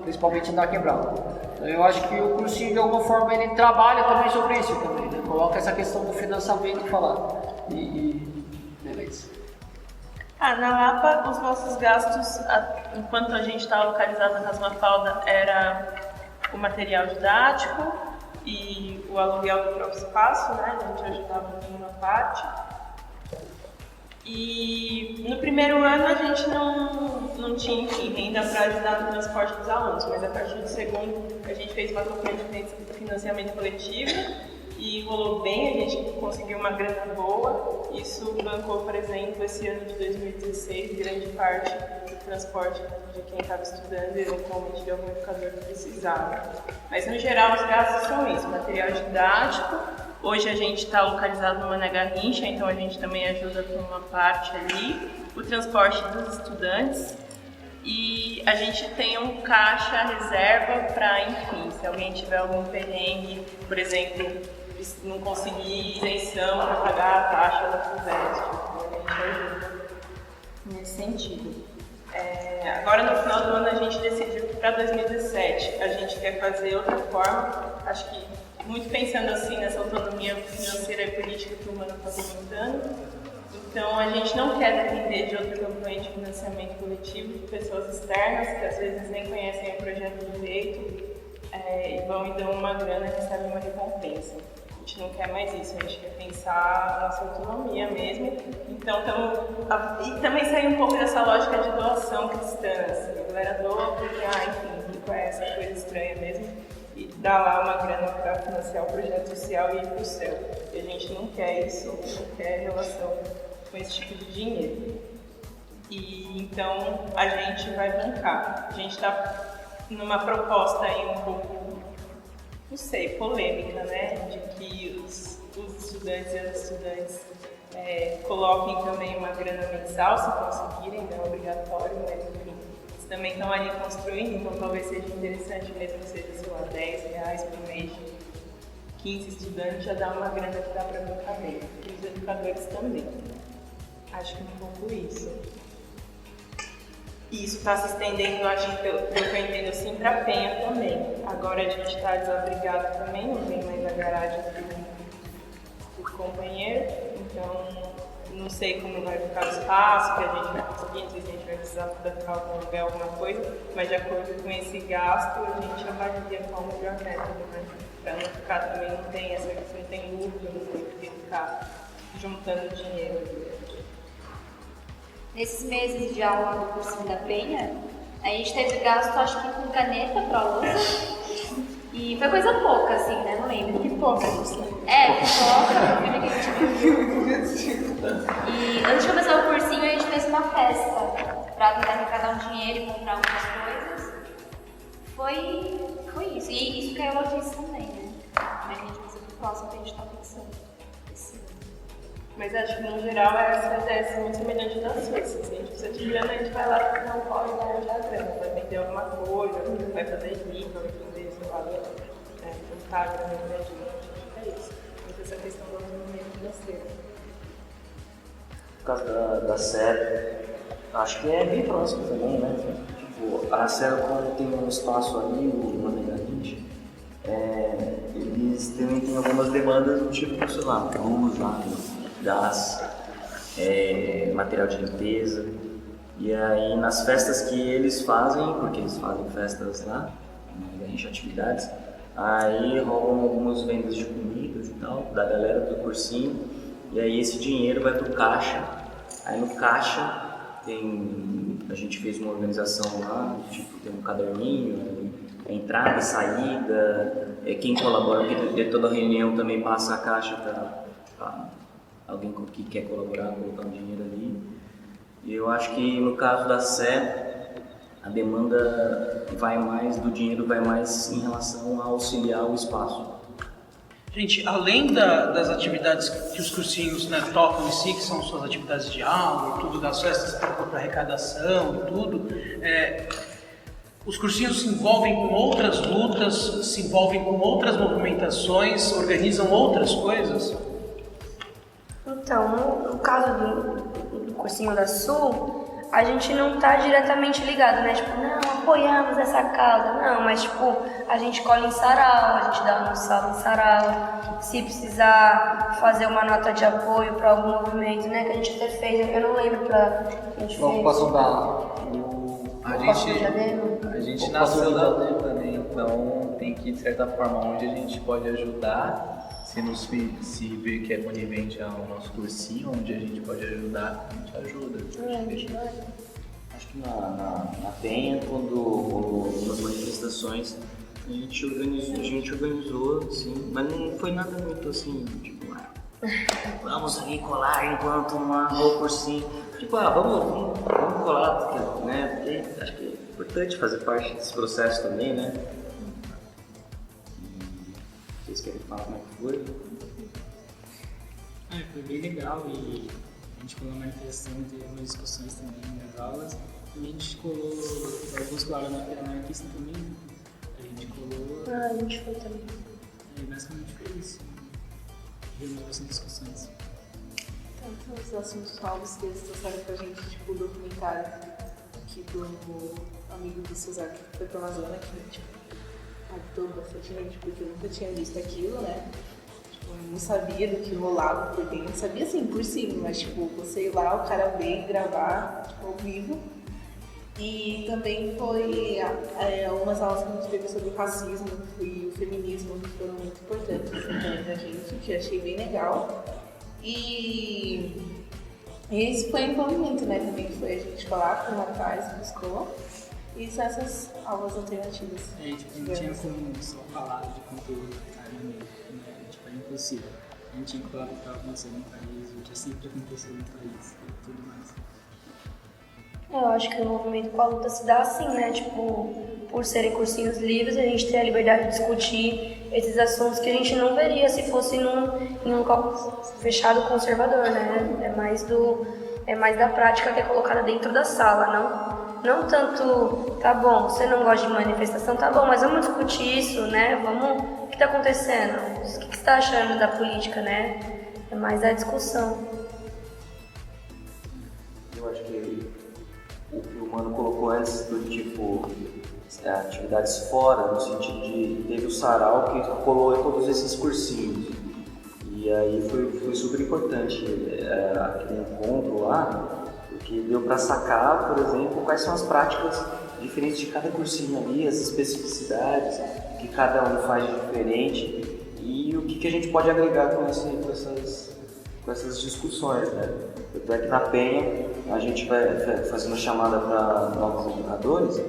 principalmente na quebrada. Então, eu acho que o cursinho, de alguma forma, ele trabalha também sobre isso também, né? Coloca essa questão do financiamento e falar. Beleza. Na Lapa, os nossos gastos, enquanto a gente está localizado na Casa Mafalda, era o material didático e o aluguel do próprio espaço, né? A gente ajudava em uma parte. E no primeiro ano a gente não tinha renda para ajudar no transporte dos alunos, mas a partir do segundo a gente fez uma campanha de financiamento coletivo e rolou bem, a gente conseguiu uma grana boa. Isso bancou, por exemplo, esse ano de 2016, grande parte do transporte de quem estava estudando e eventualmente de algum educador que precisava. Mas no geral os gastos são isso, material didático. Hoje a gente está localizado no Mané Garrincha, então a gente também ajuda com uma parte ali, o transporte dos estudantes e a gente tem um caixa reserva para, enfim, se alguém tiver algum perrengue, por exemplo, não conseguir isenção para pagar a taxa da FUVEST, a gente ajuda nesse sentido. Agora no final do ano a gente decidiu que para 2017 a gente quer fazer outra forma, acho que muito pensando assim nessa autonomia financeira e política que o Mano está comentando. Então a gente não quer depender de outra campanha de financiamento coletivo de pessoas externas que às vezes nem conhecem o projeto direito e vão e dão uma grana e recebem uma recompensa. A gente não quer mais isso, a gente quer pensar a nossa autonomia mesmo. Então e também sair um pouco dessa lógica de doação cristã, assim, a galera doa porque, enfim, rico é essa coisa estranha mesmo. E dar lá uma grana para financiar o projeto social e ir para o céu. E a gente não quer isso, não quer relação com esse tipo de dinheiro. E então a gente vai bancar. A gente está numa proposta aí um pouco, não sei, polêmica, né? De que os estudantes e as estudantes coloquem também uma grana mensal, se conseguirem, não é obrigatório, mas enfim. Também estão ali construindo, então talvez seja interessante mesmo que seja, sei lá, R$10 por mês de 15 estudantes, já dá uma grana que dá para bancar bem. E os educadores também. Acho que é um pouco isso. E isso está se estendendo, acho que pelo que eu entendo assim, para a Penha também. Agora a gente está desabrigado também, não tem mais a garagem do companheiro, então não sei como vai ficar o espaço, que a gente vai conseguir seguinte, se a gente vai precisar bancar algum lugar, alguma coisa, mas de acordo com esse gasto, a gente avalia qual o melhor método, né? Para não ficar também, não tem lucro, não tem que ficar juntando dinheiro. Nesses meses de aula do cursinho da Penha, a gente teve gasto, acho que com caneta para lousa. E foi coisa pouca, assim, né? Não lembro. Pipoca, pipoca, filme que a gente viu. E antes de começar o cursinho, a gente fez uma festa pra tentar arrecadar um dinheiro e comprar algumas coisas. Foi isso. E isso caiu notícia também, né? Como é que a gente pensa pro próximo que a gente tá pensando. Mas acho que no geral essa ideia é muito semelhante das suas. Se a gente precisa de grana, a gente vai lá e não pode ganhar grana. Vai vender alguma coisa, vai fazer rico, vai vender, sei lá, juntar grana pra gente. É isso. Muito essa questão do movimento financeiro. Por causa da série, acho que é bem próximo também, né? Tipo, a série, como tem um espaço ali, o Maneirante, eles também têm algumas demandas do tipo, sei lá, luz, água, gás, material de limpeza. E aí nas festas que eles fazem, porque eles fazem festas lá, enche atividades, aí rolam algumas vendas de comidas e tal, da galera do cursinho, e aí esse dinheiro vai pro caixa. Aí no caixa a gente fez uma organização lá, tipo, tem um caderninho, entrada, saída, quem colabora, porque toda reunião também passa a caixa para alguém que quer colaborar, colocar um dinheiro ali. E eu acho que no caso da Sé, a demanda do dinheiro vai mais em relação a auxiliar o espaço. Gente, além das atividades que os cursinhos, né, tocam em si, que são suas atividades de aula e tudo, das festas para arrecadação e tudo, os cursinhos se envolvem com outras lutas, se envolvem com outras movimentações, organizam outras coisas? Então, no caso do cursinho da Sul, a gente não está diretamente ligado, né? Tipo, não, apoiamos essa causa, não, mas tipo, a gente cola em sarau, a gente dá uma salva em sarau, se precisar fazer uma nota de apoio para algum movimento, né? Que a gente até fez, eu não lembro a gente Não, fez. posso dar. A gente nasceu da luta, né? Então tem que, de certa forma, onde a gente pode ajudar. Se ver que é conivente ao nosso cursinho, onde a gente pode ajudar, a gente ajuda. Acho que na Penha, quando nas manifestações, a gente organizou assim, mas não foi nada muito assim, tipo, vamos ali colar enquanto não arra o cursinho. Tipo, vamos colar, né? Porque acho que é importante fazer parte desse processo também, né? Vocês querem falar como é que foi? Foi bem legal e a gente colou na manifestação, teve algumas discussões também nas aulas e a gente colou, alguns colaram na feira anarquista também, né? A gente colou... a gente foi também. Basicamente foi isso, reuniu essas discussões. Tantos assuntos novos que eles trouxeram pra gente, tipo o documentário aqui do amigo do Cesar que foi pra Amazônia, que tipo, impactou bastante gente, porque eu nunca tinha visto aquilo, né? Tipo, eu não sabia do que rolava por dentro, sabia assim, por cima, mas tipo, você ir lá, o cara veio gravar, tipo, ao vivo. E também foi algumas aulas que a gente teve sobre o racismo e o feminismo, que foram muito importantes também pra gente, que eu achei bem legal. E esse foi o envolvimento, né? Também foi a gente falar com atrás, buscou. E são essas aulas alternativas. Tipo, não tinha como só falar de conteúdo no meio, né? Tipo, é impossível. A gente tinha que falar do que estava acontecendo no país, o que sempre aconteceu no país e tudo mais. Eu acho que o movimento com a luta se dá assim, né? Tipo, por serem cursinhos livres, a gente tem a liberdade de discutir esses assuntos que a gente não veria se fosse em um local fechado conservador, né? É mais da prática que é colocada dentro da sala, não tanto, tá bom, você não gosta de manifestação, tá bom, mas vamos discutir isso, né? O que está acontecendo? O que você está achando da política, né? É mais a discussão. Eu acho que o que o Mano colocou antes do tipo atividades fora, no sentido de teve o sarau que colou em todos esses cursinhos. E aí foi super importante aquele encontro lá, porque deu para sacar, por exemplo, quais são as práticas diferentes de cada cursinho ali, as especificidades que cada um faz de diferente e o que a gente pode agregar com essas discussões, né? Tanto é que na Penha a gente vai fazer uma chamada para novos educadores,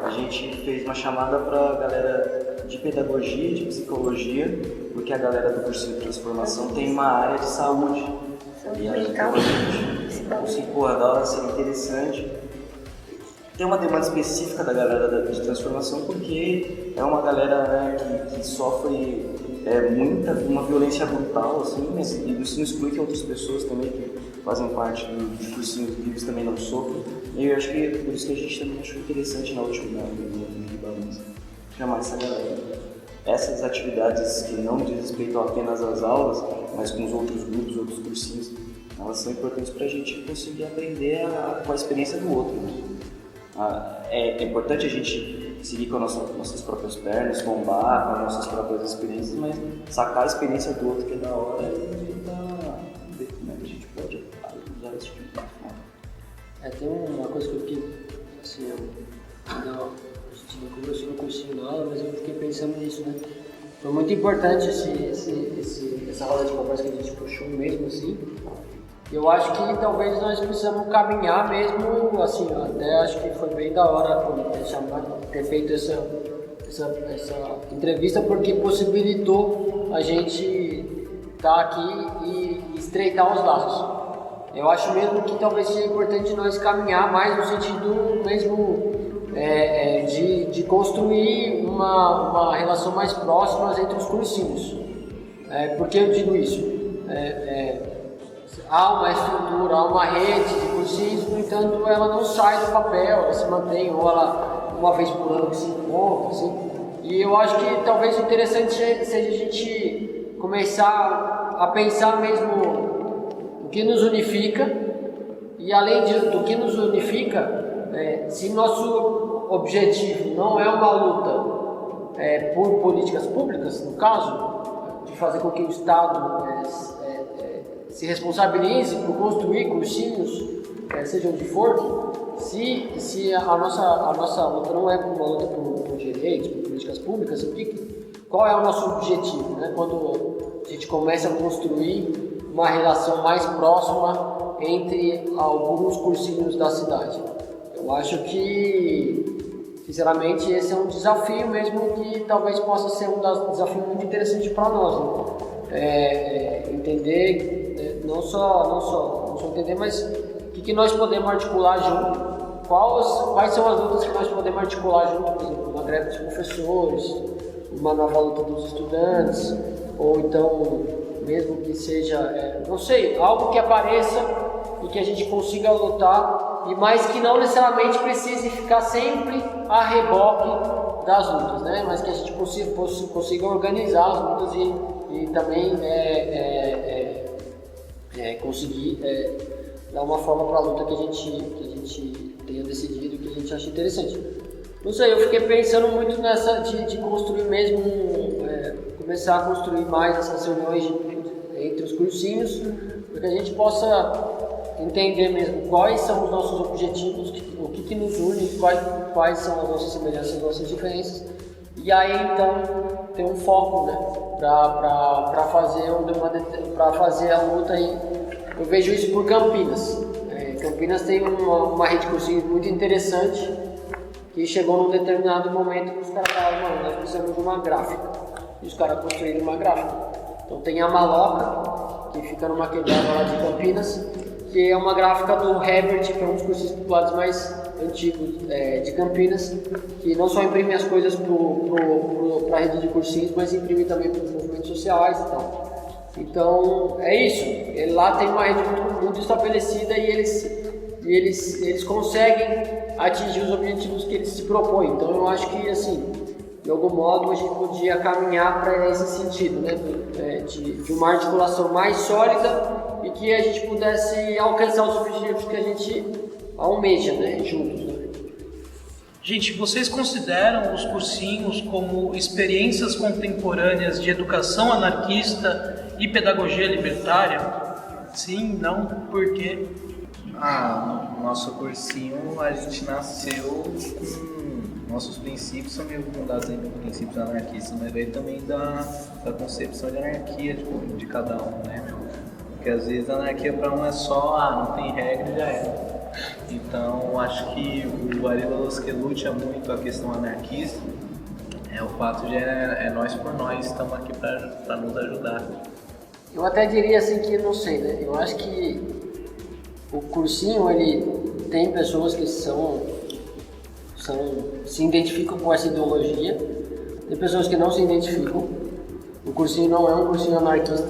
a gente fez uma chamada para a galera de pedagogia, de psicologia, porque a galera do cursinho de transformação tem uma área de saúde. E a gente seria interessante. Tem uma demanda específica da galera de transformação porque é uma galera, né, que sofre uma violência brutal, assim, mas isso não exclui que outras pessoas também que fazem parte de cursinhos livres também não sofrem. E eu acho que é por isso que a gente também achou interessante na última balança chamar essa galera. Essas atividades que não dizem respeito apenas às aulas, mas com os outros grupos, outros cursinhos, elas são importantes para a gente conseguir aprender com a experiência do outro. Né? É importante a gente seguir com as nossas próprias pernas, combar com as nossas próprias experiências, mas sacar a experiência do outro que é da hora e ver como é que a gente pode usar esse tipo de forma. Tem uma coisa que eu fiquei, assim, a gente não conversou no cursinho na aula, mas eu fiquei pensando nisso, né? Foi muito importante essa roda de conversa que a gente puxou mesmo, assim. Eu acho que talvez nós precisamos caminhar mesmo, assim, até acho que foi bem da hora ter feito essa entrevista, porque possibilitou a gente estar aqui e estreitar os laços. Eu acho mesmo que talvez seja importante nós caminhar mais no sentido mesmo de construir uma relação mais próxima entre os cursinhos. Por que eu digo isso? Há uma estrutura, há uma rede de cursinhos, no entanto ela não sai do papel, ela se mantém, ou ela uma vez por ano que se encontra, assim. E eu acho que talvez o interessante seja a gente começar a pensar mesmo o que nos unifica, e além do que nos unifica, se nosso objetivo não é uma luta por políticas públicas, no caso, de fazer com que o Estado se responsabilize por construir cursinhos, seja onde for, se a nossa luta não é uma luta por direitos, por políticas públicas, qual é o nosso objetivo, né? Quando a gente começa a construir uma relação mais próxima entre alguns cursinhos da cidade. Eu acho que, sinceramente, esse é um desafio mesmo que talvez possa ser um desafio muito interessante para nós, né? Entender, não só entender, mas o que nós podemos articular junto, quais são as lutas que nós podemos articular junto, por exemplo, uma greve dos professores, uma nova luta dos estudantes, ou então, mesmo que seja, não sei, algo que apareça e que a gente consiga lutar, mas que não necessariamente precise ficar sempre a reboque das lutas, né? Mas que a gente consiga organizar as lutas e também conseguir dar uma forma para a luta que a gente tenha decidido, que a gente acha interessante. Não sei, eu fiquei pensando muito nessa de construir mesmo, começar a construir mais essas reuniões entre os cursinhos, para que a gente possa entender mesmo quais são os nossos objetivos, o que nos une, quais são as nossas semelhanças, as nossas diferenças, e aí então ter um foco, né, para fazer a luta. E eu vejo isso por Campinas. Campinas tem uma rede de cursinhos muito interessante, que chegou num determinado momento que os caras falaram, nós precisamos de uma gráfica, e os caras construíram uma gráfica. Então tem a Maloca, que fica numa quebrada lá de Campinas, que é uma gráfica do Herbert, que é um dos cursinhos populares mais antigos de Campinas, que não só imprime as coisas para a rede de cursinhos, mas imprime também para os movimentos sociais e tal. Então é isso, lá tem uma rede muito estabelecida e eles conseguem atingir os objetivos que eles se propõem. Então eu acho que, assim, de algum modo a gente podia caminhar para esse sentido, né? De uma articulação mais sólida e que a gente pudesse alcançar os objetivos que a gente almeja, né? Juntos. Né? Gente, vocês consideram os cursinhos como experiências contemporâneas de educação anarquista e pedagogia libertária? Sim, não, por quê? No nosso cursinho a gente nasceu com nossos princípios, são meio fundados em princípios anarquistas, mas veio também da concepção de anarquia de cada um, né? Porque às vezes a anarquia para um é só, não tem regra e já é. Então acho que o Arilas que luta muito a questão anarquista é o fato de nós por nós, estamos aqui para nos ajudar. Eu até diria assim que, não sei, né? Eu acho que o cursinho, ele tem pessoas que se identificam com essa ideologia, tem pessoas que não se identificam. O cursinho não é um cursinho anarquista,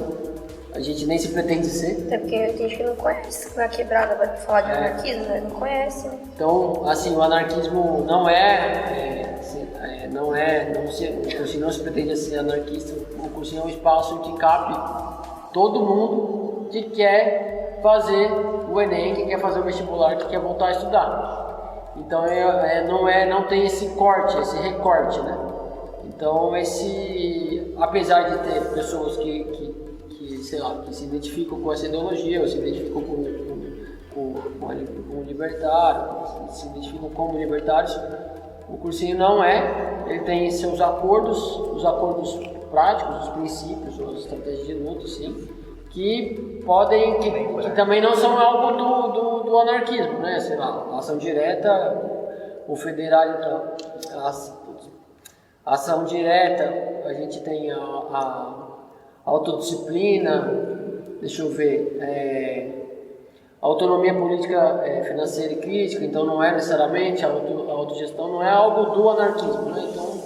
a gente nem se pretende ser. Até porque tem gente que não conhece, na quebrada vai falar de anarquismo, né? Não conhece, né? Então, assim, o anarquismo o cursinho não se pretende ser anarquista, o cursinho é um espaço em que cabe todo mundo que quer fazer o Enem, que quer fazer o vestibular, que quer voltar a estudar. Então não tem esse corte, esse recorte, né? Então apesar de ter pessoas que se identificam com essa ideologia, ou se identificam com libertário, se identificam como libertários, o cursinho não é. Ele tem seus os acordos práticos, os princípios, as estratégias de luta, sim, que também não são algo do anarquismo, né? Sei lá, ação direta, o federalismo, a ação direta, a gente tem a autodisciplina, deixa eu ver, autonomia política, financeira e crítica, então não é necessariamente a autogestão, não é algo do anarquismo, né? Então,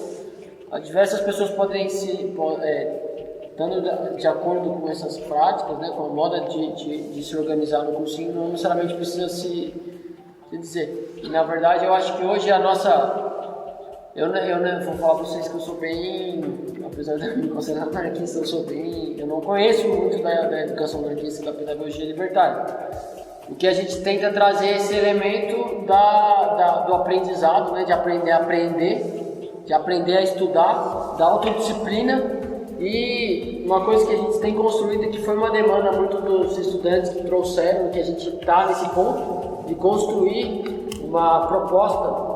diversas pessoas podem estando de acordo com essas práticas, né, com a moda de se organizar no cursinho, não necessariamente precisa se dizer. E na verdade eu acho que hoje a nossa... Eu vou falar para vocês que eu sou bem... Apesar de me considerar anarquista, eu não conheço muito da educação anarquista e da pedagogia libertária. O que a gente tenta trazer esse elemento do aprendizado, né, de aprender a aprender, de aprender a estudar, da autodisciplina. E uma coisa que a gente tem construído, que foi uma demanda muito dos estudantes que trouxeram, que a gente está nesse ponto de construir uma proposta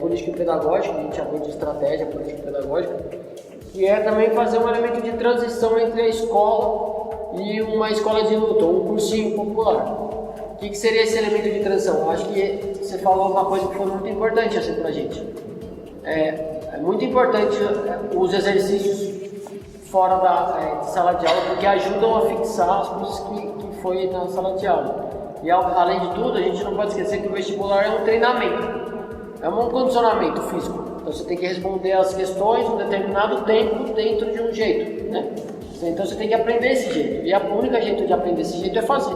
político-pedagógica, a gente chama de estratégia político-pedagógica, que é também fazer um elemento de transição entre a escola e uma escola de luta, um cursinho popular. O que seria esse elemento de transição? Acho que você falou uma coisa que foi muito importante assim, para a gente. É muito importante os exercícios fora da sala de aula, porque ajudam a fixar as coisas que foi na sala de aula. E além de tudo, a gente não pode esquecer que o vestibular é um treinamento, é um condicionamento físico. Então você tem que responder as questões em um determinado tempo dentro de um jeito, né? Então você tem que aprender esse jeito, e o único jeito de aprender esse jeito é fazer.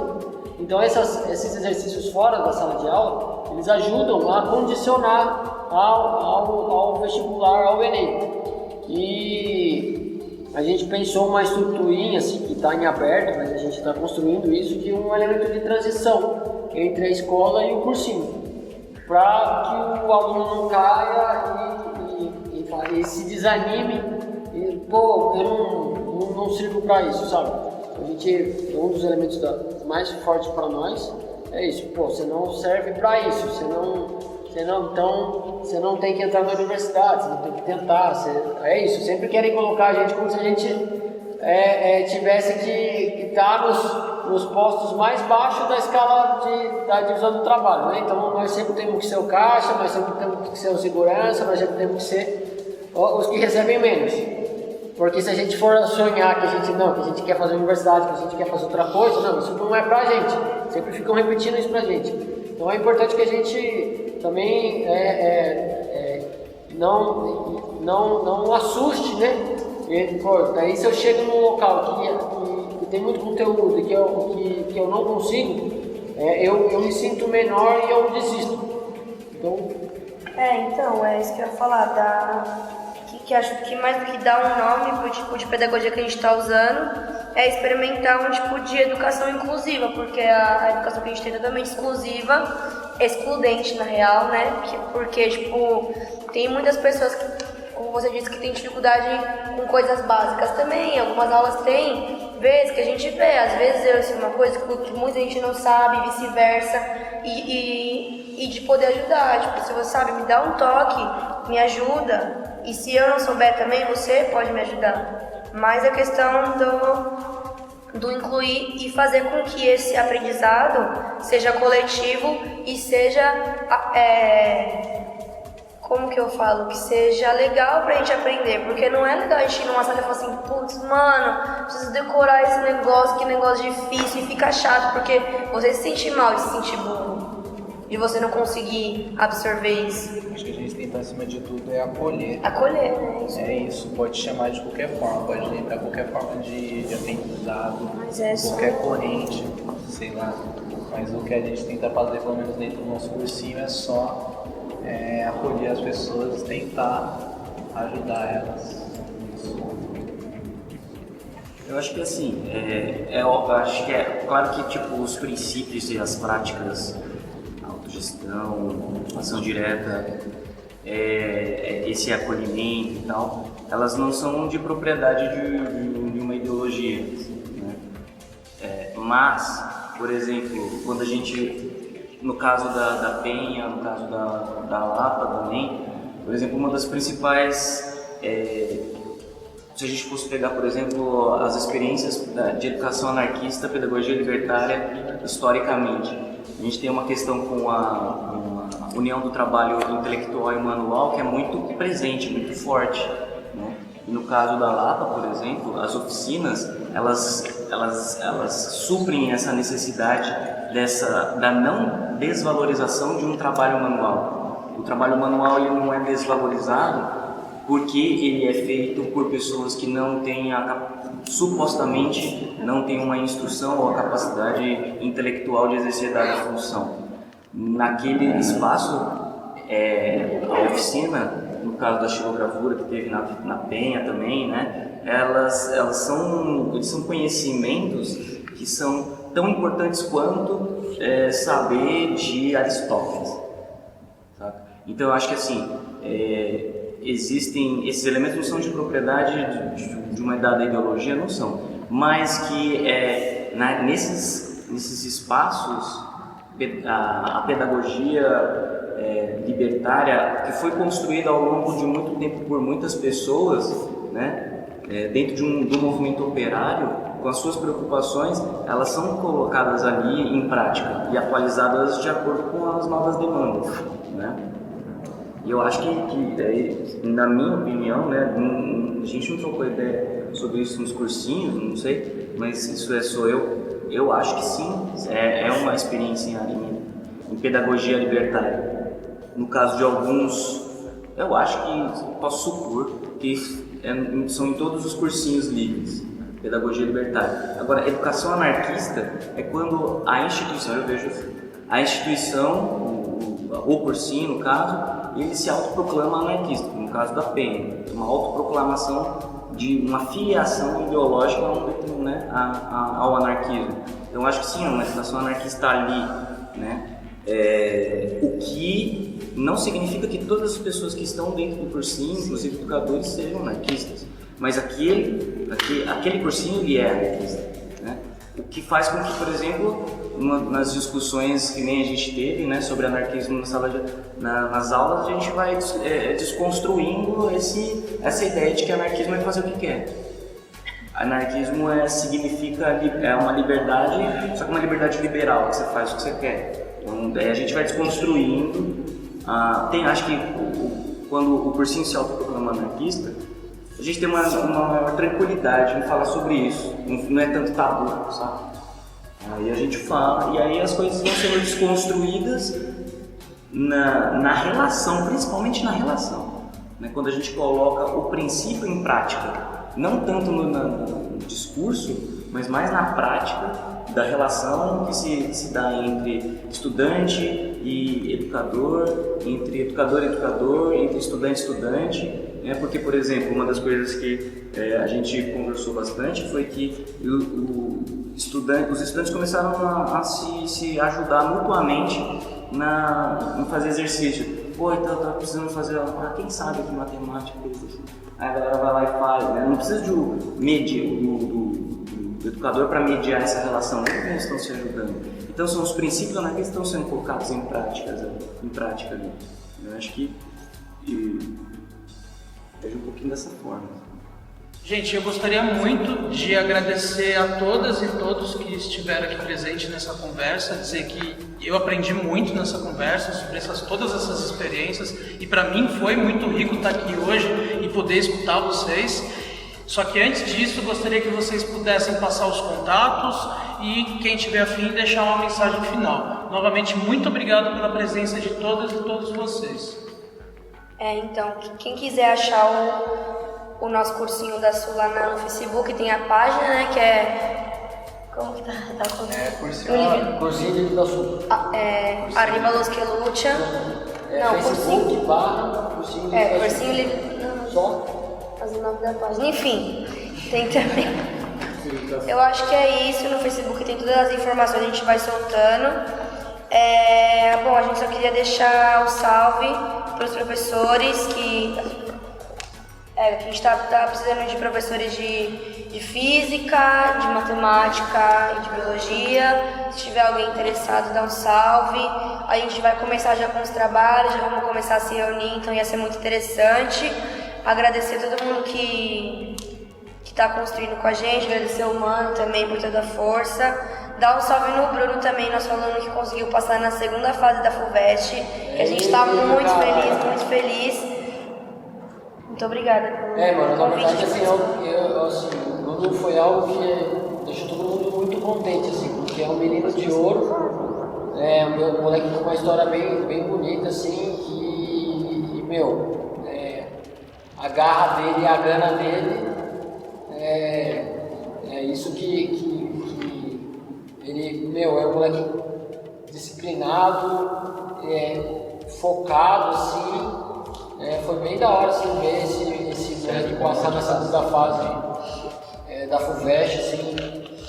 Então esses exercícios fora da sala de aula, eles ajudam a condicionar ao vestibular, ao Enem. E a gente pensou uma estruturinha assim, que está em aberto, mas a gente está construindo isso, de um elemento de transição entre a escola e o cursinho, para que o aluno não caia e se desanime e, eu não sirvo para isso, sabe? Um dos elementos mais fortes para nós é isso, você não serve para isso, então você não tem que entrar na universidade, você não tem que tentar, é isso, sempre querem colocar a gente como se a gente tivesse que estar nos postos mais baixos da escala da divisão do trabalho, né? Então nós sempre temos que ser o caixa, nós sempre temos que ser o segurança, nós sempre temos que ser os que recebem menos. Porque se a gente for sonhar que a gente quer fazer universidade, que a gente quer fazer outra coisa, não, isso não é pra gente. Sempre ficam repetindo isso pra gente. Então é importante que a gente também não assuste, né? Daí se eu chego num local que tem muito conteúdo e que eu não consigo, eu me sinto menor e eu desisto. Então, é isso que eu ia falar, que acho que mais do que dar um nome pro tipo de pedagogia que a gente está usando, é experimentar um tipo de educação inclusiva, porque a educação que a gente tem é totalmente excludente na real, né? Porque, tem muitas pessoas que, como você disse, que tem dificuldade com coisas básicas também, algumas aulas têm, vezes que a gente vê, às vezes eu sei uma coisa que muita gente não sabe, vice-versa, e de poder ajudar. Tipo, se você sabe, me dá um toque, me ajuda, e se eu não souber também, você pode me ajudar. Mas a questão do incluir e fazer com que esse aprendizado seja coletivo e seja, como que eu falo, que seja legal pra gente aprender, porque não é legal a gente ir numa sala e falar assim, putz, mano, preciso decorar esse negócio, que negócio difícil, e fica chato, porque você se sente mal de se sentir burro, de você não conseguir absorver isso. Acho que a gente tenta, acima de tudo, é acolher. Acolher, né? Isso. É isso, pode chamar de qualquer forma, pode lembrar qualquer forma de aprendizado, qualquer corrente, sei lá. Mas o que a gente tenta fazer, pelo menos dentro do nosso cursinho, é só acolher as pessoas, tentar ajudar elas. Eu acho que assim, eu acho que claro que tipo, os princípios e as práticas, autogestão, ação direta, esse acolhimento e tal, elas não são de propriedade de uma ideologia, né? Mas, por exemplo, quando a gente, no caso da Penha, no caso da Lapa também, por exemplo, uma das principais, se a gente fosse pegar, por exemplo, as experiências de educação anarquista, pedagogia libertária, historicamente, a gente tem uma questão com a união do trabalho intelectual e manual que é muito presente, muito forte, né? E no caso da Lapa, por exemplo, as oficinas, elas suprem essa necessidade da não desvalorização de um trabalho manual. O trabalho manual ele não é desvalorizado porque ele é feito por pessoas que não têm supostamente não têm uma instrução ou a capacidade intelectual de exercer dada função. Naquele espaço, a oficina, no caso da xilogravura que teve na Penha também, né, eles são conhecimentos que são tão importantes quanto saber de Aristóteles, sabe? Então eu acho que assim, existem esses elementos, não são de propriedade de uma dada ideologia, não são, mas que nesses espaços a pedagogia libertária que foi construída ao longo de muito tempo por muitas pessoas, né, dentro de um movimento operário, com as suas preocupações, elas são colocadas ali em prática e atualizadas de acordo com as novas demandas, né? E eu acho que na minha opinião, né, a gente não trocou ideia sobre isso nos cursinhos, não sei, mas isso sou eu acho que sim, é uma experiência em pedagogia libertária. No caso de alguns, eu acho que posso supor que são em todos os cursinhos livres, pedagogia libertária. Agora, educação anarquista é quando a instituição, eu vejo assim, a instituição, o cursinho no caso, ele se autoproclama anarquista, no caso da Penha, uma autoproclamação de uma filiação ideológica ao anarquismo. Então acho que sim, a educação anarquista ali, né? O que não significa que todas as pessoas que estão dentro do cursinho, inclusive educadores, sejam anarquistas, mas aquele cursinho ele é anarquista, né? O que faz com que, por exemplo, nas discussões que nem a gente teve, né, sobre anarquismo nas aulas, a gente vai desconstruindo essa ideia de que anarquismo é fazer o que quer. Anarquismo significa uma liberdade, só que uma liberdade liberal, que você faz o que você quer. Então, daí a gente vai desconstruindo. Acho que quando o cursinho se autoproclama anarquista, a gente tem uma maior tranquilidade em falar sobre isso, não é tanto tabu, sabe? Aí a gente fala, e aí as coisas vão sendo desconstruídas na relação, principalmente na relação, né? Quando a gente coloca o princípio em prática, não tanto no discurso, mas mais na prática da relação que se dá entre estudante e educador, entre educador e educador, entre estudante e estudante, né? Porque, por exemplo, uma das coisas que a gente conversou bastante foi que os estudantes começaram a se ajudar mutuamente em fazer exercício. Pô, então eu tava precisando fazer, quem sabe aqui matemática, coisa assim. Aí a galera vai lá e faz, né? Não precisa do educador para mediar essa relação, eles estão se ajudando. Então são os princípios que estão sendo colocados em prática ali. Eu acho que vejo um pouquinho dessa forma. Gente, eu gostaria muito de agradecer a todas e todos que estiveram aqui presentes nessa conversa, dizer que eu aprendi muito nessa conversa sobre todas essas experiências e para mim foi muito rico estar aqui hoje e poder escutar vocês. Só que antes disso, gostaria que vocês pudessem passar os contatos e quem tiver a fim deixar uma mensagem final. Novamente, muito obrigado pela presença de todas e todos vocês. Então, quem quiser achar o nosso cursinho da Sul lá no Facebook, tem a página, né, que é... Como que tá? Cursinho Livre da Sul. Arriba Los que Lucha. Não, Facebook, barra, Cursinho Livre da Sul. Cursinho Livre... Só? Mas o nome da página. Enfim, tem também... Eu acho que é isso, no Facebook tem todas as informações, a gente vai soltando. Bom, a gente só queria deixar o salve para os professores que... a gente tá precisando de professores de física, de matemática e de biologia. Se tiver alguém interessado, dá um salve. A gente vai começar já com os trabalhos, já vamos começar a se reunir, então ia ser muito interessante. Agradecer a todo mundo que tá construindo com a gente, agradecer o Mano também por toda a força. Dar um salve no Bruno também, nosso aluno que conseguiu passar na segunda fase da FUVEST. Que a gente tá muito feliz. Muito obrigada pelo mano, na convite. verdade, assim, Bruno foi algo que deixou todo mundo muito contente, assim, porque é um menino de ouro, um moleque com uma história bem bonita, assim, e a garra dele e a gana dele é isso que ele, é um moleque disciplinado, focado, assim. Foi bem da hora assim, ver esse moleque passar nessa segunda fase da FUVEST, assim,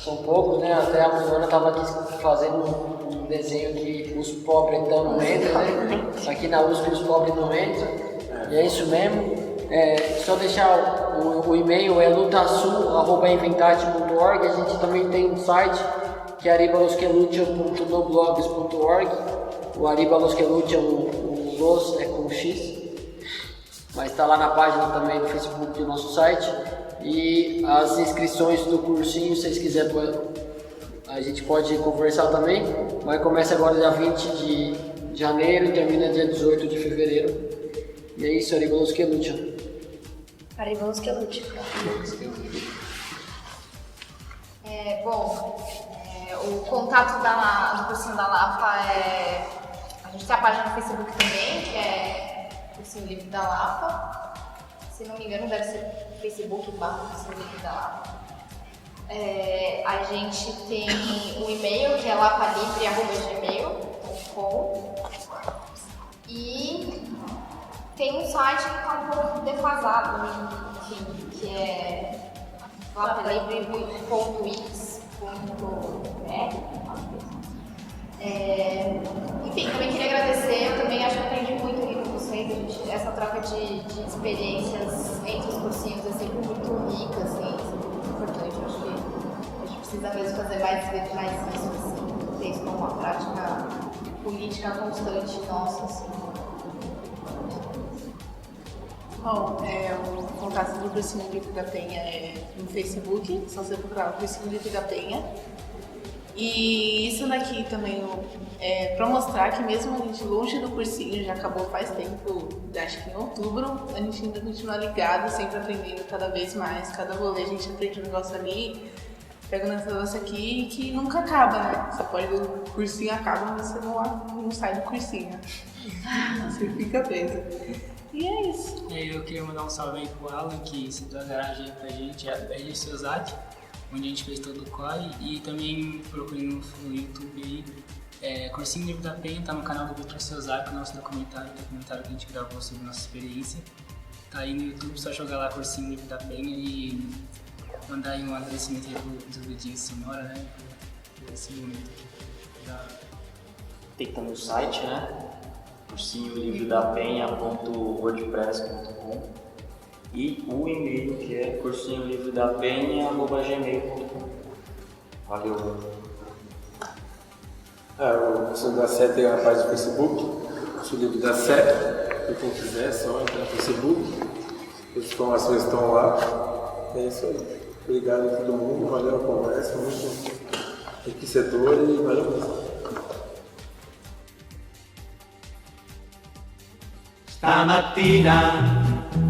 são poucos, né? Até a Luana estava aqui fazendo um desenho que os pobres não entram, né? Aqui na USP os pobres não entram, e é isso mesmo. Só deixar o e-mail é lutasul@inventate.org. A gente também tem um site que é aribalosquelucha.noblogs.org. O aribalosquelucha, o los é com X, mas está lá na página também do Facebook do nosso site. E as inscrições do cursinho, se vocês quiserem, a gente pode conversar também. Mas começa agora dia 20 de janeiro e termina dia 18 de fevereiro. E é isso, Arriba Los que Lucha. Arriba Los que Lucha. O contato do cursinho da Lapa a gente tem a página no Facebook também, que é Cursinho Livre da Lapa. Se não me engano, deve ser Facebook/Cursinho Livre da Lapa. A gente tem o e-mail, que é lapalibre@gmail.com. E tem um site que está um pouco defasado, enfim, que é lapalibre.wix.br. Enfim, também queria agradecer, eu também acho que aprendi muito aqui com vocês, essa troca de experiências entre os cursinhos é sempre muito rica, assim, sempre muito importante. Eu acho que a gente precisa mesmo fazer mais isso, assim, ter isso como uma prática política constante nossa, assim. Bom, o contato do Cursinho Livre da Penha é no Facebook, só você procurar o Cursinho Livre da Penha. E isso daqui também é para mostrar que mesmo a gente longe do cursinho, já acabou faz tempo, acho que em outubro, a gente ainda continua ligado, sempre aprendendo cada vez mais, cada rolê a gente aprende um negócio ali, pega um negócio aqui que nunca acaba, né? Você pode, o cursinho acaba, mas você não sai do cursinho, você fica preso. E é isso. Eu queria mandar um salve aí pro Alan, que citou a garagem pra gente, a BR Sozak, onde a gente fez todo o corre, e também procurei no YouTube aí, Cursinho Livre da Penha, tá no canal do Vitor Sozak, o nosso documentário que a gente gravou sobre nossa experiência. Tá aí no YouTube, só jogar lá Cursinho Livre da Penha e mandar aí um agradecimento aí pro Obediência Sonora, né, por esse momento aqui. Tem que estar no site, né? cursinholivredapenha.wordpress.com e o e-mail que é cursinholivredapenha@gmail.com. Valeu. O Cursinho da Sé tem a página do Facebook, o livro da Sé, para quem quiser, só entrar no Facebook, as informações estão lá. É isso aí. Obrigado a todo mundo, valeu a conversa, muito enriquecedora e valeu mesmo. Stamattina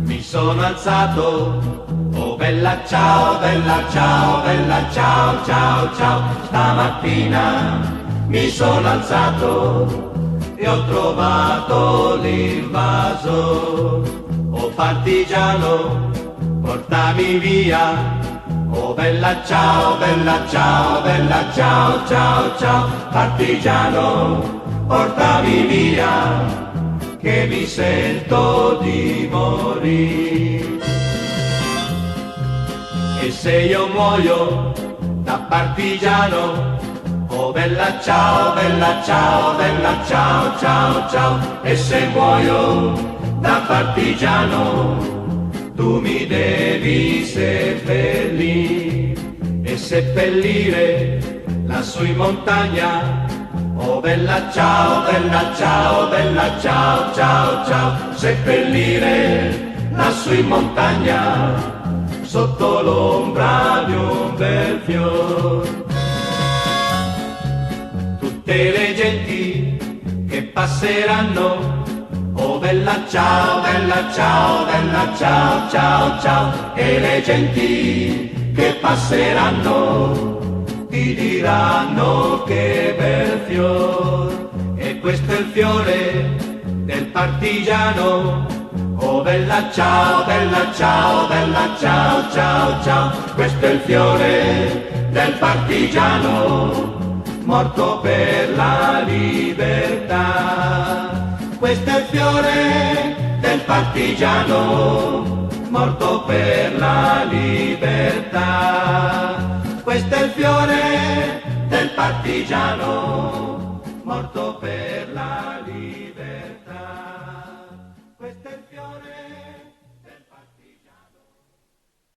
mi sono alzato, oh bella ciao, bella ciao, bella ciao, ciao, ciao. Stamattina mi sono alzato e ho trovato l'invaso, oh partigiano, portami via. Oh bella ciao, bella ciao, bella ciao, ciao, ciao. Partigiano, portami via, che mi sento di morire. E se io muoio da partigiano, oh bella ciao, bella ciao, bella ciao, ciao, ciao. E se muoio da partigiano, tu mi devi seppellire e seppellire lassù in montagna. Oh bella ciao, bella ciao, bella ciao, ciao, ciao. Seppellire lassù in montagna, sotto l'ombra di un bel fior. Tutte le genti che passeranno, oh bella ciao, bella ciao, bella ciao, ciao, ciao. E le genti che passeranno ti diranno che bel fior. E questo è il fiore del partigiano. Oh bella ciao, bella ciao, bella ciao, ciao, ciao. Questo è il fiore del partigiano, morto per la libertà. Questo è il fiore del partigiano, morto per la libertà. Questo è il fiore del partigiano, morto per